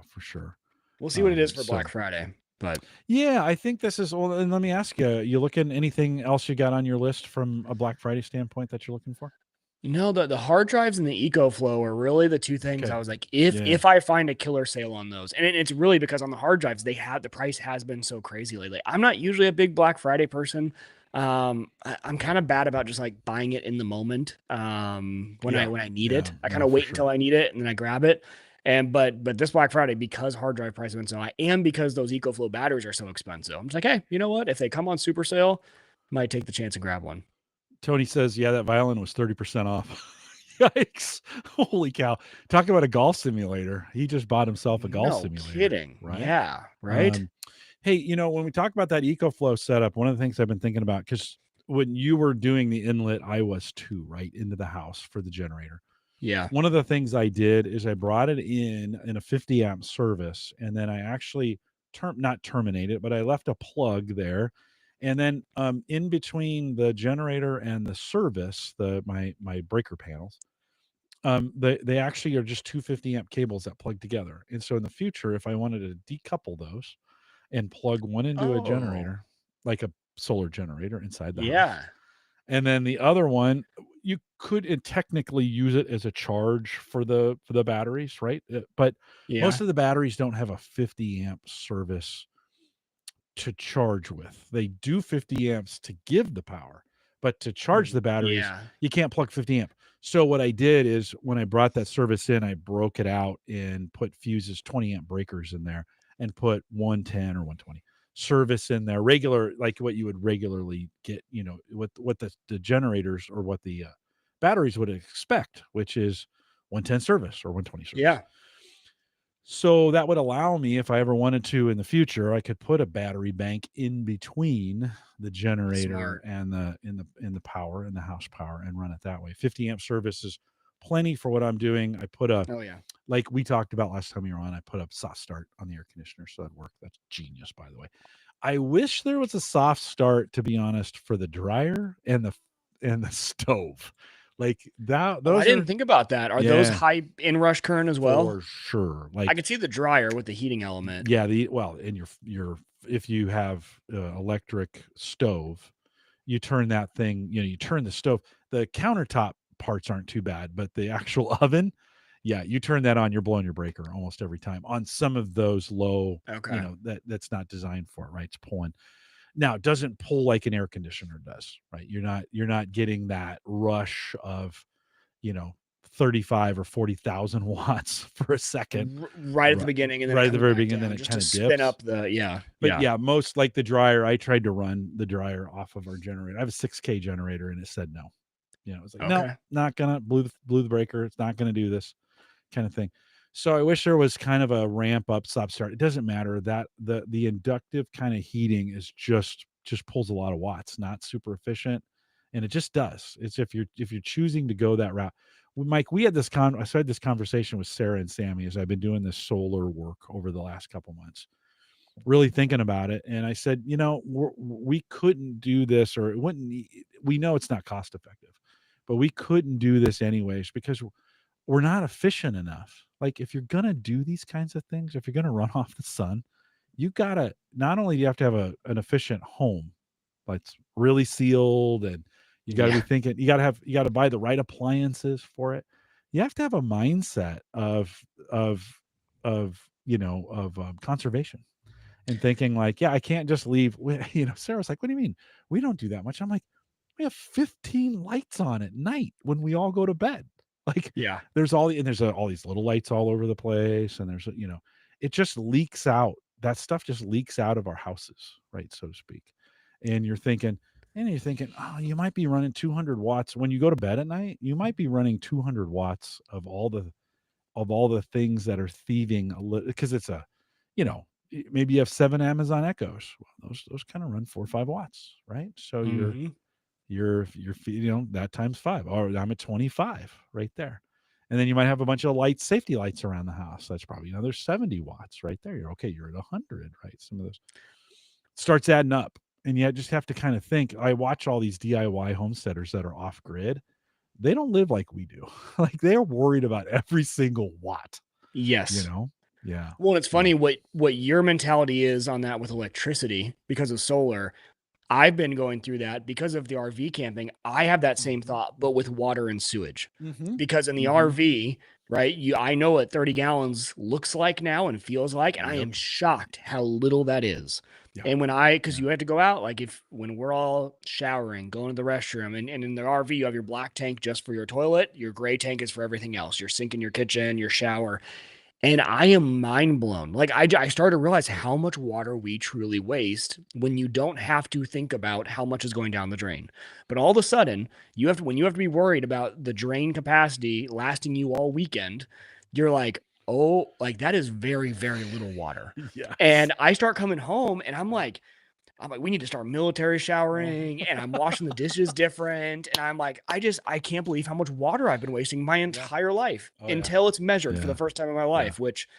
for sure. We'll see what it is for Black Friday. But I think this is. Well, and let me ask you: you looking anything else you got on your list from a Black Friday standpoint that you're looking for? The hard drives and the EcoFlow are really the 2 things I was like, if I find a killer sale on those, and it's really because on the hard drives the price has been so crazy lately. I'm not usually a big Black Friday person. I'm kind of bad about just like buying it in the moment. When I need it, I kind no, of for wait sure. until I need it and then I grab it. And but this Black Friday, because hard drive prices went so high, and because those EcoFlow batteries are so expensive, I'm just like, hey, you know what? If they come on super sale, might take the chance and grab one. Tony says, yeah, that violin was 30% off. Yikes. Holy cow. Talk about a golf simulator. He just bought himself a golf No simulator. kidding. Right? Yeah. Right. Hey, you know, when we talk about that EcoFlow setup, one of the things I've been thinking about, because when you were doing the inlet, I was too, right, into the house for the generator. Yeah. One of the things I did is I brought it in a 50 amp service, and then I actually not terminate it, but I left a plug there. And then in between the generator and the service, my breaker panels, they actually are just two 50 amp cables that plug together. And so in the future, if I wanted to decouple those and plug one into a Oh, generator, like a solar generator inside the house, yeah. and then the other one, you could technically use it as a charge for the batteries, right? But Yeah. most of the batteries don't have a 50 amp service to charge with. They do 50 amps to give the power, but to charge the batteries, Yeah. you can't plug 50 amp. So what I did is when I brought that service in, I broke it out and put fuses, 20 amp breakers in there, and put 110 or 120 service in there, regular, like what you would regularly get, you know, what the generators or what the batteries would expect, which is 110 service or 120 service. Yeah. So that would allow me, if I ever wanted to in the future, I could put a battery bank in between the generator Smart. and the power and the house power and run it that way. 50 amp service is plenty for what I'm doing. I put Oh yeah. like we talked about last time you were on, I put a soft start on the air conditioner, so that'd work. That's genius, by the way. I wish there was a soft start, to be honest, for the dryer and the stove. Like that, I those didn't are think about that. Are those high inrush current as well? for sure. I Like could see the dryer with the heating element. yeah, in your if you have electric stove, you turn that thing, you know, you turn the stove. The countertop parts aren't too bad, but the actual oven, yeah, you turn that on, you're blowing your breaker almost every time on some of those low, Okay. you know, that's not designed for it, right? It's pulling. Now, it doesn't pull like an air conditioner does, right? You're not getting that rush of, you know, 35 or 40,000 watts for a second. Right at the beginning, and then Right it at the comes very back beginning, then down it just kind to of spin dips. up the But yeah, most like the dryer, I tried to run the dryer off of our generator. I have a 6K generator and it said no. You know, it was like, no, Okay. not gonna blew the breaker. It's not gonna do this kind of thing. So I wish there was kind of a ramp up, stop, start. It doesn't matter that the inductive kind of heating is just pulls a lot of watts, not super efficient. And it just does. It's if you're choosing to go that route. Mike, we had this I had this conversation with Sarah and Sammy as I've been doing this solar work over the last couple months, really thinking about it. And I said, you know, we couldn't do this, or it wouldn't, we know it's not cost effective, but we couldn't do this anyways because we're not efficient enough. Like if you're going to do these kinds of things, if you're going to run off the sun, you got to, not only do you have to have an efficient home, but it's really sealed, and you got to be thinking, you got to buy the right appliances for it. You have to have a mindset of conservation and thinking like, yeah, I can't just leave. You know, Sarah's like, what do you mean? We don't do that much. I'm like, we have 15 lights on at night when we all go to bed. Like, Yeah. there's all these little lights all over the place, and there's, you know, it just leaks out. That stuff just leaks out of our houses, right, so to speak. And you're thinking, oh, you might be running 200 watts when you go to bed at night. You might be running 200 watts of all the things that are thieving a little, because it's a, you know, maybe you have 7 Amazon Echoes. Well, those kind of run 4 or 5 watts, right? So you're you know, that times 5, or I'm at 25 right there. And then you might have a bunch of lights, safety lights around the house. That's probably another 70 watts right there. You're okay. You're at 100, right? Some of those starts adding up, and you just have to kind of think. I watch all these DIY homesteaders that are off grid. They don't live like we do. Like they're worried about every single watt. Yes. You know? Yeah. Well, it's funny what your mentality is on that with electricity because of solar. I've been going through that because of the RV camping. I have that same thought, but with water and sewage. Mm-hmm. Because in the RV, right? I know what 30 gallons looks like now and feels like, and I am shocked how little that is. Yeah. And because you had to go out, like when we're all showering, going to the restroom, and in the RV, you have your black tank just for your toilet. Your gray tank is for everything else. Your sink in your kitchen, your shower. And I am mind blown. Like I started to realize how much water we truly waste when you don't have to think about how much is going down the drain. But all of a sudden, when you have to be worried about the drain capacity lasting you all weekend, you're like, oh, like that is very, very little water. Yeah. And I start coming home and I'm like, we need to start military showering, and I'm washing the dishes different. And I'm like, I can't believe how much water I've been wasting my entire life until it's measured for the first time in my life, which,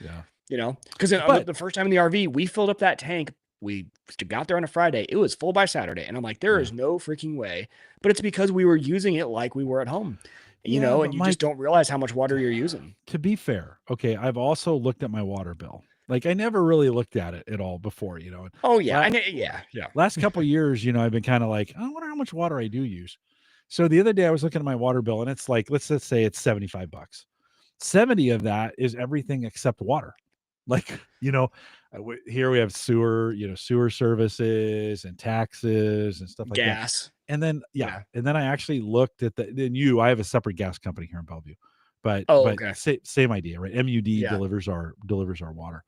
because the first time in the RV, we filled up that tank. We got there on a Friday. It was full by Saturday. And I'm like, there is no freaking way. But it's because we were using it like we were at home, and you just don't realize how much water you're using. To be fair, okay, I've also looked at my water bill. Like I never really looked at it at all before, Oh yeah. Last couple of years, I've been kind of like, I wonder how much water I do use. So the other day I was looking at my water bill and it's like, let's just say it's $75. 70 of that is everything except water. Like, here we have sewer services and taxes and stuff like gas. that. And then, and then I actually looked at I have a separate gas company here in Bellevue, but same idea, right? MUD delivers our water.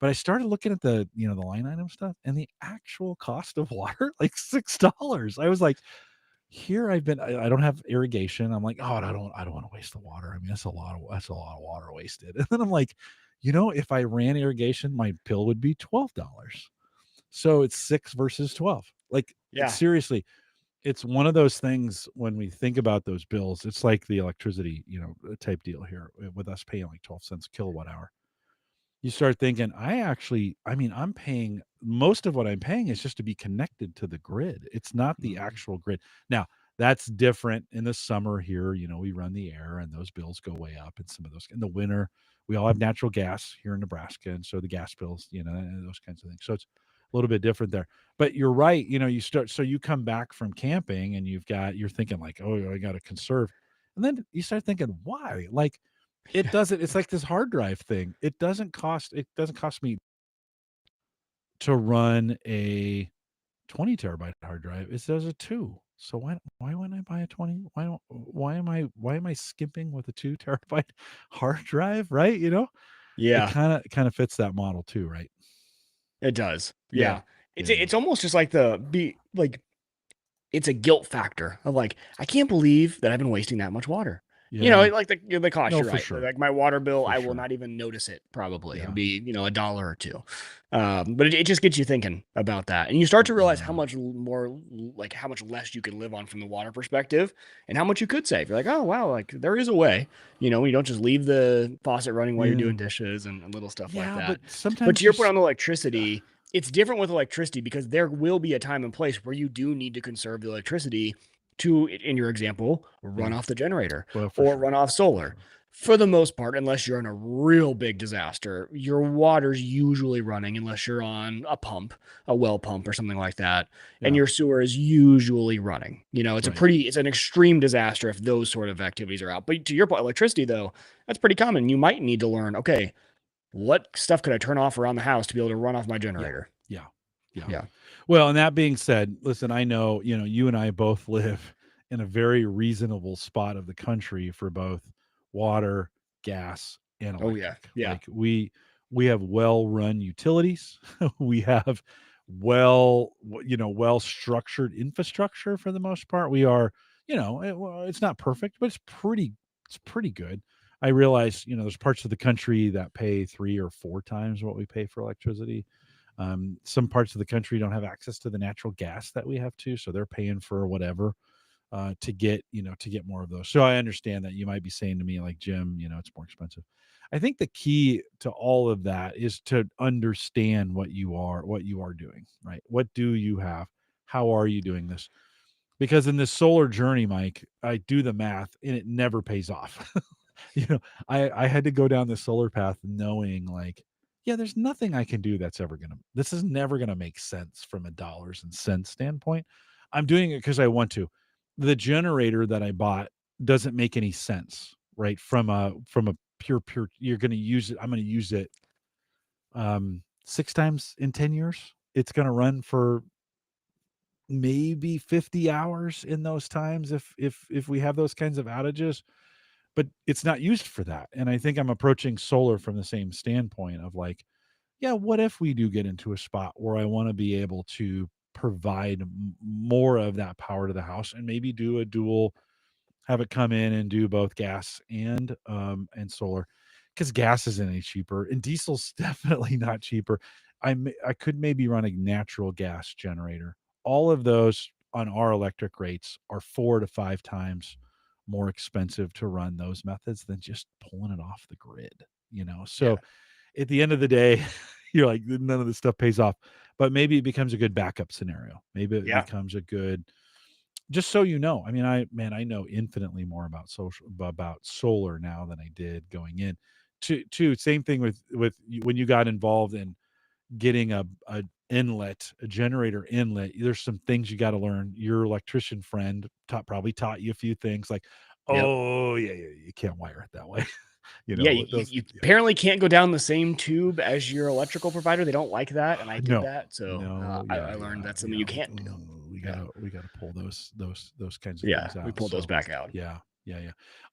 But I started looking at the line item stuff and the actual cost of water, like $6. I was like, I don't have irrigation. I'm like, oh, I don't want to waste the water. I mean, that's a lot of water wasted. And then I'm like, if I ran irrigation, my bill would be $12. So it's 6 versus 12. Like, seriously, it's one of those things when we think about those bills, it's like the electricity, type deal here with us paying like 12 cents a kilowatt hour. You start thinking, I'm paying, most of what I'm paying is just to be connected to the grid. It's not the actual grid. Now, that's different in the summer here. We run the air and those bills go way up. And some of those in the winter, we all have natural gas here in Nebraska. And so the gas bills, and those kinds of things. So it's a little bit different there. But you're right. You come back from camping and you're thinking like, oh, I got to conserve. And then you start thinking, why? Like, it's like this hard drive thing. It doesn't cost me to run a 20 terabyte hard drive. It says a 2. So why wouldn't I buy a 20? Why am I skimping with a 2 terabyte hard drive, right? Yeah. It kind of fits that model too, right? It does. Yeah. It's almost just like it's a guilt factor of like, I can't believe that I've been wasting that much water. Like the cost, you're right. Sure. Like my water bill, I will not even notice it probably. It'll be, $1 or $2. But it just gets you thinking about that. And you start to realize how much more, like how much less you could live on from the water perspective and how much you could save. You're like, oh, wow, like there is a way, you don't just leave the faucet running while you're doing dishes and little stuff like that. But to your point on the electricity, it's different with electricity because there will be a time and place where you do need to conserve the electricity to, in your example, run off the generator or run off solar. For the most part, unless you're in a real big disaster, your water's usually running unless you're on a pump, a well pump or something like that. And your sewer is usually running. It's an extreme disaster if those sort of activities are out. But to your point, electricity, though, that's pretty common. You might need to learn, okay, what stuff could I turn off around the house to be able to run off my generator? Yeah. Well, and that being said, listen, I know, you and I both live in a very reasonable spot of the country for both water, gas, and electric. Like we have well-run utilities. We have well-structured infrastructure for the most part. We are, it's not perfect, but it's pretty good. I realize, there's parts of the country that pay 3 or 4 times what we pay for electricity. Some parts of the country don't have access to the natural gas that we have too, so they're paying for whatever to get more of those. So I understand that you might be saying to me like, Jim, it's more expensive. I think the key to all of that is to understand what you are doing, right? What do you have? How are you doing this? Because in this solar journey, Mike, I do the math and it never pays off. I had to go down the solar path knowing like, there's nothing I can do this is never going to make sense from a dollars and cents standpoint. I'm doing it because I want to. The generator that I bought doesn't make any sense, right? From a pure, you're going to use it. I'm going to use it 6 times in 10 years. It's going to run for maybe 50 hours in those times if we have those kinds of outages, but it's not used for that. And I think I'm approaching solar from the same standpoint of like, yeah, what if we do get into a spot where I want to be able to provide more of that power to the house and maybe do a dual, have it come in and do both gas and solar, because gas isn't any cheaper and diesel's definitely not cheaper. I could maybe run a natural gas generator. All of those on our electric rates are 4 to 5 times more expensive to run those methods than just pulling it off the grid, So at the end of the day, you're like, none of this stuff pays off, but maybe it becomes a good backup scenario. Maybe it becomes a good, just so you know, I mean, I know infinitely more about solar now than I did going in to same thing with when you got involved in getting a generator inlet. There's some things you got to learn. Your electrician friend probably taught you a few things like, oh yeah, you can't wire it that way. You apparently can't go down the same tube as your electrical provider. They don't like that, and I did that. So I learned that's something you can't do. We gotta pull those kinds of things out. We pulled those back out. Yeah.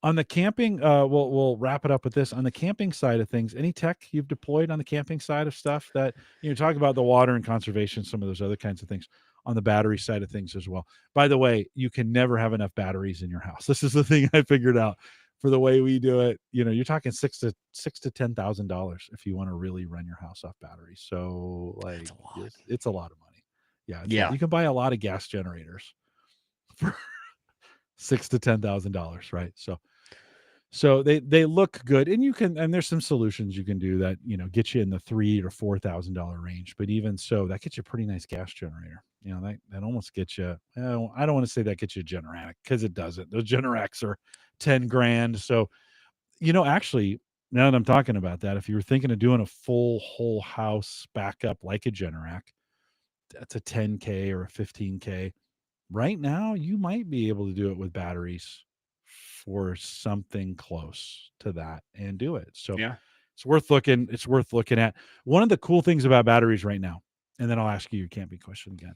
On the camping, we'll wrap it up with this. On the camping side of things, any tech you've deployed on the camping side of stuff that talk about the water and conservation, some of those other kinds of things on the battery side of things as well. By the way, you can never have enough batteries in your house. This is the thing I figured out. For the way we do it, you're talking $6,000 to $10,000 if you want to really run your house off batteries. So like, it's a lot of money. Yeah, you can buy a lot of gas generators for $6,000 to $10,000, right? So they look good, and there's some solutions you can do that get you in the $3,000 to $4,000 range. But even so, that gets you a pretty nice gas generator. That almost gets you. I don't want to say that gets you a Generac, because it doesn't. Those Generacs are $10,000. So actually, now that I'm talking about that, if you were thinking of doing a full whole house backup like a Generac, that's a $10,000 or a $15,000. Right now, you might be able to do it with batteries for something close to that and do it. So it's worth looking. It's worth looking at. One of the cool things about batteries right now, and then I'll ask you your camping question again,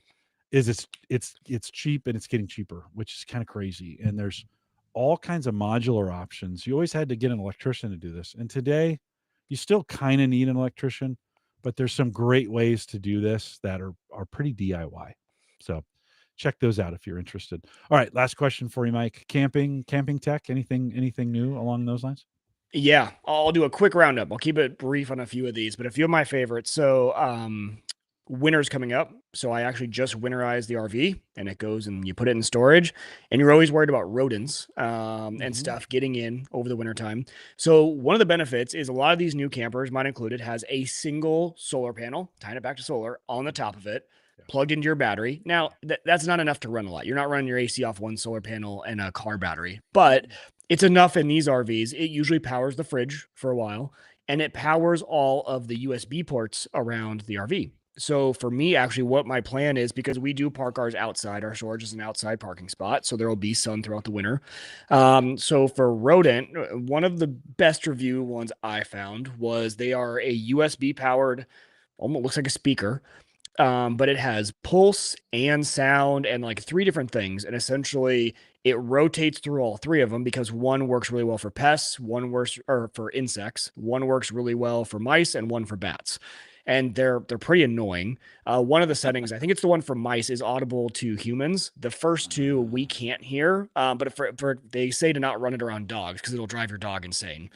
is it's cheap and it's getting cheaper, which is kind of crazy. And there's all kinds of modular options. You always had to get an electrician to do this, and today you still kind of need an electrician, but there's some great ways to do this that are pretty DIY. So check those out if you're interested. All right, last question for you, Mike. Camping tech, anything new along those lines? Yeah, I'll do a quick roundup. I'll keep it brief on a few of these, but a few of my favorites. So winter's coming up. So I actually just winterized the RV, and it goes and you put it in storage, and you're always worried about rodents and stuff getting in over the wintertime. So one of the benefits is a lot of these new campers, mine included, has a single solar panel, tying it back to solar on the top of it, plugged into your battery. Now, that's not enough to run a lot. You're not running your AC off one solar panel and a car battery, but it's enough in these RVs. It usually powers the fridge for a while, and it powers all of the USB ports around the RV. So for me, actually, what my plan is, because we do park ours outside, our storage is an outside parking spot, so there will be sun throughout the winter. So for rodent, one of the best review ones I found was they are a USB powered, almost looks like a speaker, but it has pulse and sound and like 3 different things. And essentially it rotates through all 3 of them, because one works really well for pests, one works for insects, one works really well for mice, and one for bats. And they're pretty annoying. One of the settings, I think it's the one for mice, is audible to humans. The first 2 we can't hear, but for they say to not run it around dogs because it'll drive your dog insane.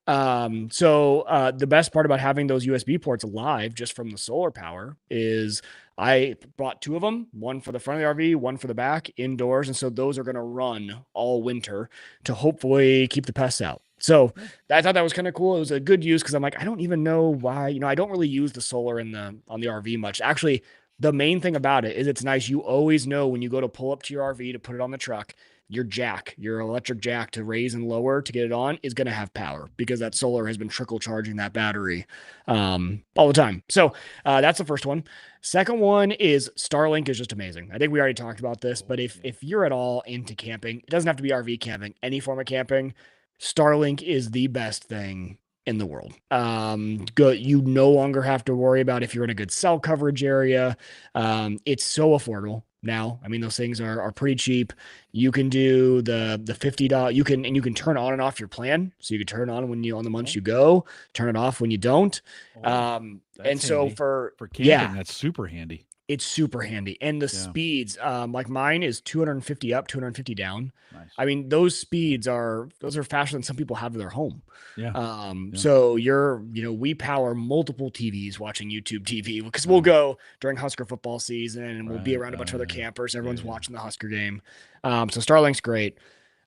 So the best part about having those USB ports live just from the solar power is I bought 2 of them, one for the front of the RV, one for the back, indoors. And so those are going to run all winter to hopefully keep the pests out. So I thought that was kind of cool. It was a good use, because I'm like, I don't even know why, I don't really use the solar on the RV much. Actually, the main thing about it is it's nice. You always know when you go to pull up to your RV to put it on the truck, your electric jack to raise and lower to get it on is going to have power, because that solar has been trickle charging that battery all the time. So that's the first one. Second one is Starlink is just amazing. I think we already talked about this, but if you're at all into camping, it doesn't have to be RV camping, any form of camping, Starlink is the best thing in the world. You no longer have to worry about if you're in a good cell coverage area. It's so affordable now. I mean, those things are pretty cheap. You can do the $50. You can turn on and off your plan. So you can turn on when you on the months you go, turn it off when you don't. And so handy. for camping, that's super handy. It's super handy. And the speeds, like mine is 250 up, 250 down. Nice. I mean, those speeds are faster than some people have in their home. Yeah. So we power multiple TVs watching YouTube TV because we'll go during Husker football season and we'll be around a bunch of other campers. Everyone's watching the Husker game. So Starlink's great.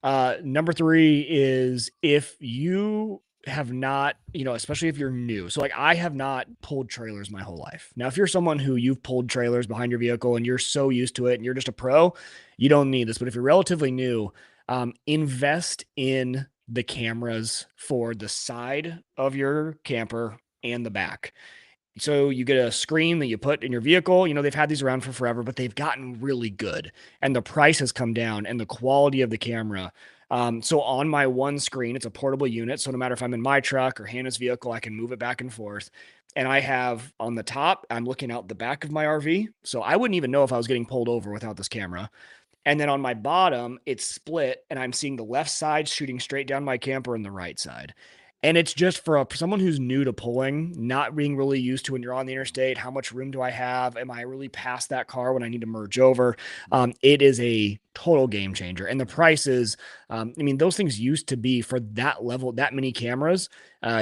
Number 3 is if you have not, especially if you're new. So like I have not pulled trailers my whole life. Now, if you're someone who you've pulled trailers behind your vehicle and you're so used to it and you're just a pro, you don't need this. But if you're relatively new, invest in the cameras for the side of your camper and the back. So you get a screen that you put in your vehicle. They've had these around for forever, but they've gotten really good and the price has come down and the quality of the camera. So on my one screen, it's a portable unit. So no matter if I'm in my truck or Hannah's vehicle, I can move it back and forth. And I have on the top, I'm looking out the back of my RV. So I wouldn't even know if I was getting pulled over without this camera. And then on my bottom, it's split and I'm seeing the left side shooting straight down my camper and the right side. And it's just for someone who's new to pulling, not being really used to when you're on the interstate, how much room do I have? Am I really past that car when I need to merge over? It is a total game changer. And the prices, those things used to be for that level, that many cameras,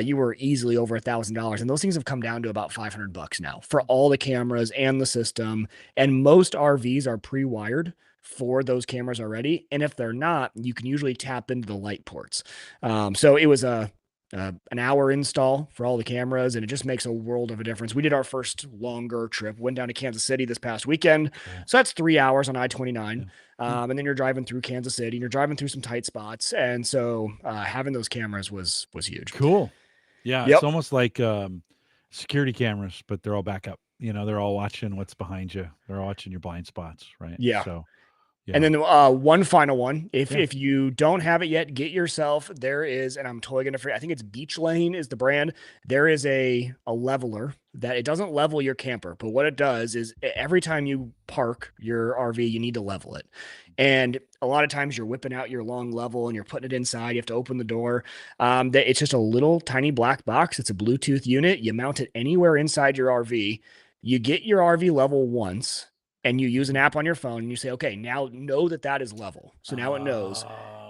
you were easily over $1,000. And those things have come down to about $500 now for all the cameras and the system. And most RVs are pre-wired for those cameras already. And if they're not, you can usually tap into the light ports. So it was an hour install for all the cameras, and it just makes a world of a difference. We did our first longer trip, went down to Kansas City this past weekend. So that's 3 hours on I-29. And then you're driving through Kansas City and you're driving through some tight spots. And so having those cameras was huge. Cool. Yeah. It's almost like security cameras, but they're all backup. They're all watching what's behind you. They're all watching your blind spots. Right. Yeah. So And then one final one, if you don't have it yet, get yourself, there is, and I'm totally going to forget, I think it's Beach Lane is the brand. There is a leveler that it doesn't level your camper, but what it does is every time you park your RV, you need to level it. And a lot of times you're whipping out your long level and you're putting it inside. You have to open the door. It's just a little tiny black box. It's a Bluetooth unit. You mount it anywhere inside your RV. You get your RV level once. And you use an app on your phone and you say, okay, now know that is level. So now it knows.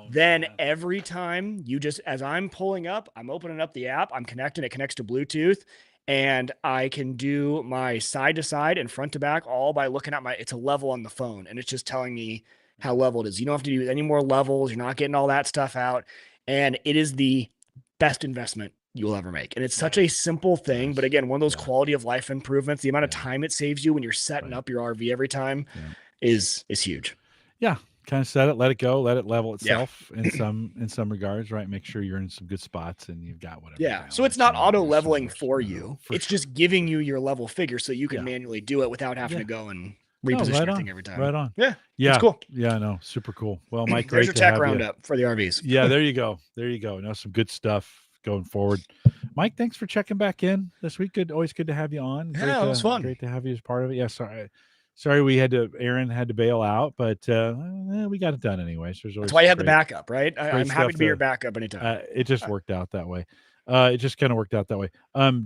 Then every time as I'm pulling up, I'm opening up the app, I'm connecting, it connects to Bluetooth, and I can do my side to side and front to back all by looking at it's a level on the phone. And it's just telling me how level it is. You don't have to do any more levels. You're not getting all that stuff out. And it is the best investment you will ever make. And it's such a simple thing, but again, one of those quality of life improvements, the amount of time it saves you when you're setting up your RV every time is huge. Yeah. Kind of set it, let it go, let it level itself in some regards, right? Make sure you're in some good spots and you've got whatever. Yeah. So it's not auto leveling for you. It's just giving you your level figure so you can manually do it without having to go and reposition everything every time. Right on. Yeah. Yeah. It's cool. Yeah, no, super cool. Well, Mike, there's great your to tech have roundup for the RVs. Yeah, there you go. No, some good stuff going forward. Mike, thanks for checking back in this week. Always good to have you on. Yeah, it was fun. Great to have you as part of it. Yeah, sorry Erin had to bail out, but we got it done anyway. So that's why you had the backup, right? I'm happy to be your backup anytime. It just worked out that way. It just kind of worked out that way.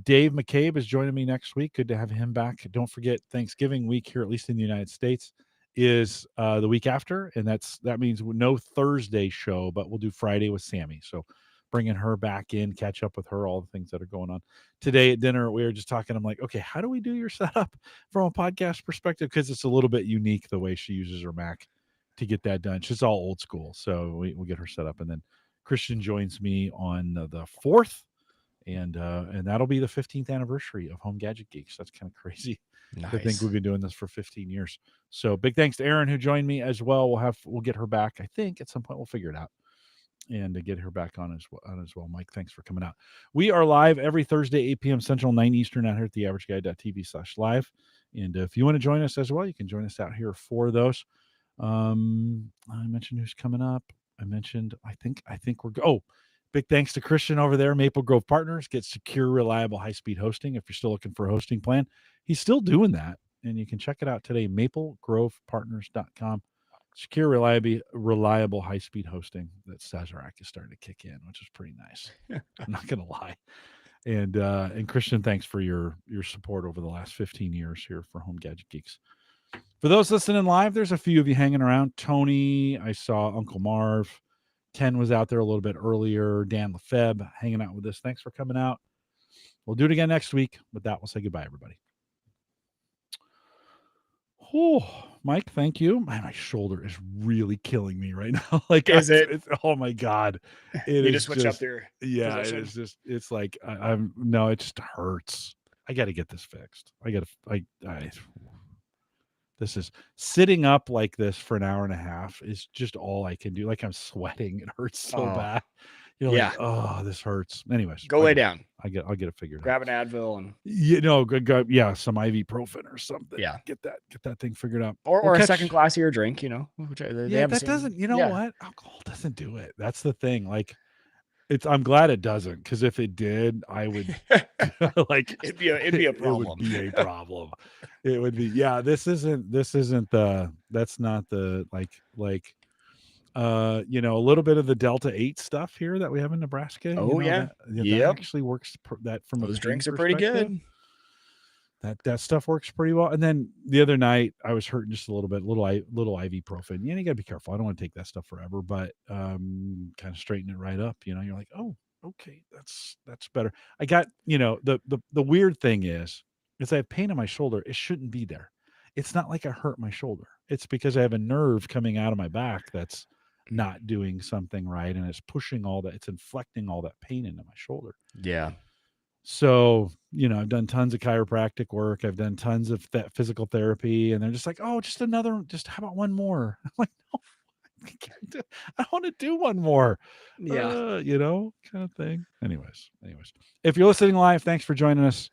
Dave McCabe is joining me next week. Good to have him back. Don't forget Thanksgiving week here, at least in the United States, is the week after, and that means no Thursday show, but we'll do Friday with Sammy. So bringing her back in, catch up with her, all the things that are going on. Today at dinner, we were just talking. I'm like, okay, how do we do your setup from a podcast perspective? Because it's a little bit unique the way she uses her Mac to get that done. She's all old school. So we'll get her set up. And then Christian joins me on the 4th. And that'll be the 15th anniversary of Home Gadget Geeks. That's kind of crazy. Nice. I think we've been doing this for 15 years. So big thanks to Erin who joined me as well. We'll get her back. I think at some point we'll figure it out and to get her back on as well. Mike, thanks for coming out. We are live every Thursday, 8 p.m. Central, 9 Eastern out here at theaverageguy.tv/live. And if you want to join us as well, you can join us out here for those. I mentioned who's coming up. I mentioned, I think we're Big thanks to Christian over there, Maple Grove Partners. Get secure, reliable, high-speed hosting. If you're still looking for a hosting plan, he's still doing that. And you can check it out today, maplegrovepartners.com. Secure, reliable, high-speed hosting. That Sazerac is starting to kick in, which is pretty nice. I'm not going to lie. And Christian, thanks for your support over the last 15 years here for Home Gadget Geeks. For those listening live, there's a few of you hanging around. Tony, I saw Uncle Marv. Ken was out there a little bit earlier. Dan Lefebvre hanging out with us. Thanks for coming out. We'll do it again next week. With that, we'll say goodbye, everybody. Oh, Mike, thank you. My shoulder is really killing me right now. Like, is it? Oh my God. You just switch up there. Yeah, position. It is just, it's like, it just hurts. I got to get this fixed. This is sitting up like this for an hour and a half is just all I can do. Like I'm sweating. It hurts so bad. You're like, oh, this hurts. Anyways, go lay down. I'll get it figured Grab out. Grab an Advil and some ibuprofen or something. Yeah, get that thing figured out. Or a second classier drink. Which that doesn't. You know what? Alcohol doesn't do it. That's the thing. Like. I'm glad it doesn't, because if it did, I would like it'd be a problem. It would be a problem. It would be that's not the a little bit of the Delta 8 stuff here that we have in Nebraska. Oh that actually works. That from those drinks are pretty good. That stuff works pretty well. And then the other night I was hurting just a little bit, little ibuprofen. You gotta be careful. I don't want to take that stuff forever, but kind of straighten it right up. You're like, oh, okay, that's better. I got, the weird thing is I have pain in my shoulder. It shouldn't be there. It's not like I hurt my shoulder. It's because I have a nerve coming out of my back that's not doing something right, and it's pushing it's inflecting all that pain into my shoulder. Yeah. So, I've done tons of chiropractic work. I've done tons of physical therapy, and they're just like, oh, how about one more? I'm like, no, I want to do one more. Yeah. Kind of thing. Anyways, if you're listening live, thanks for joining us.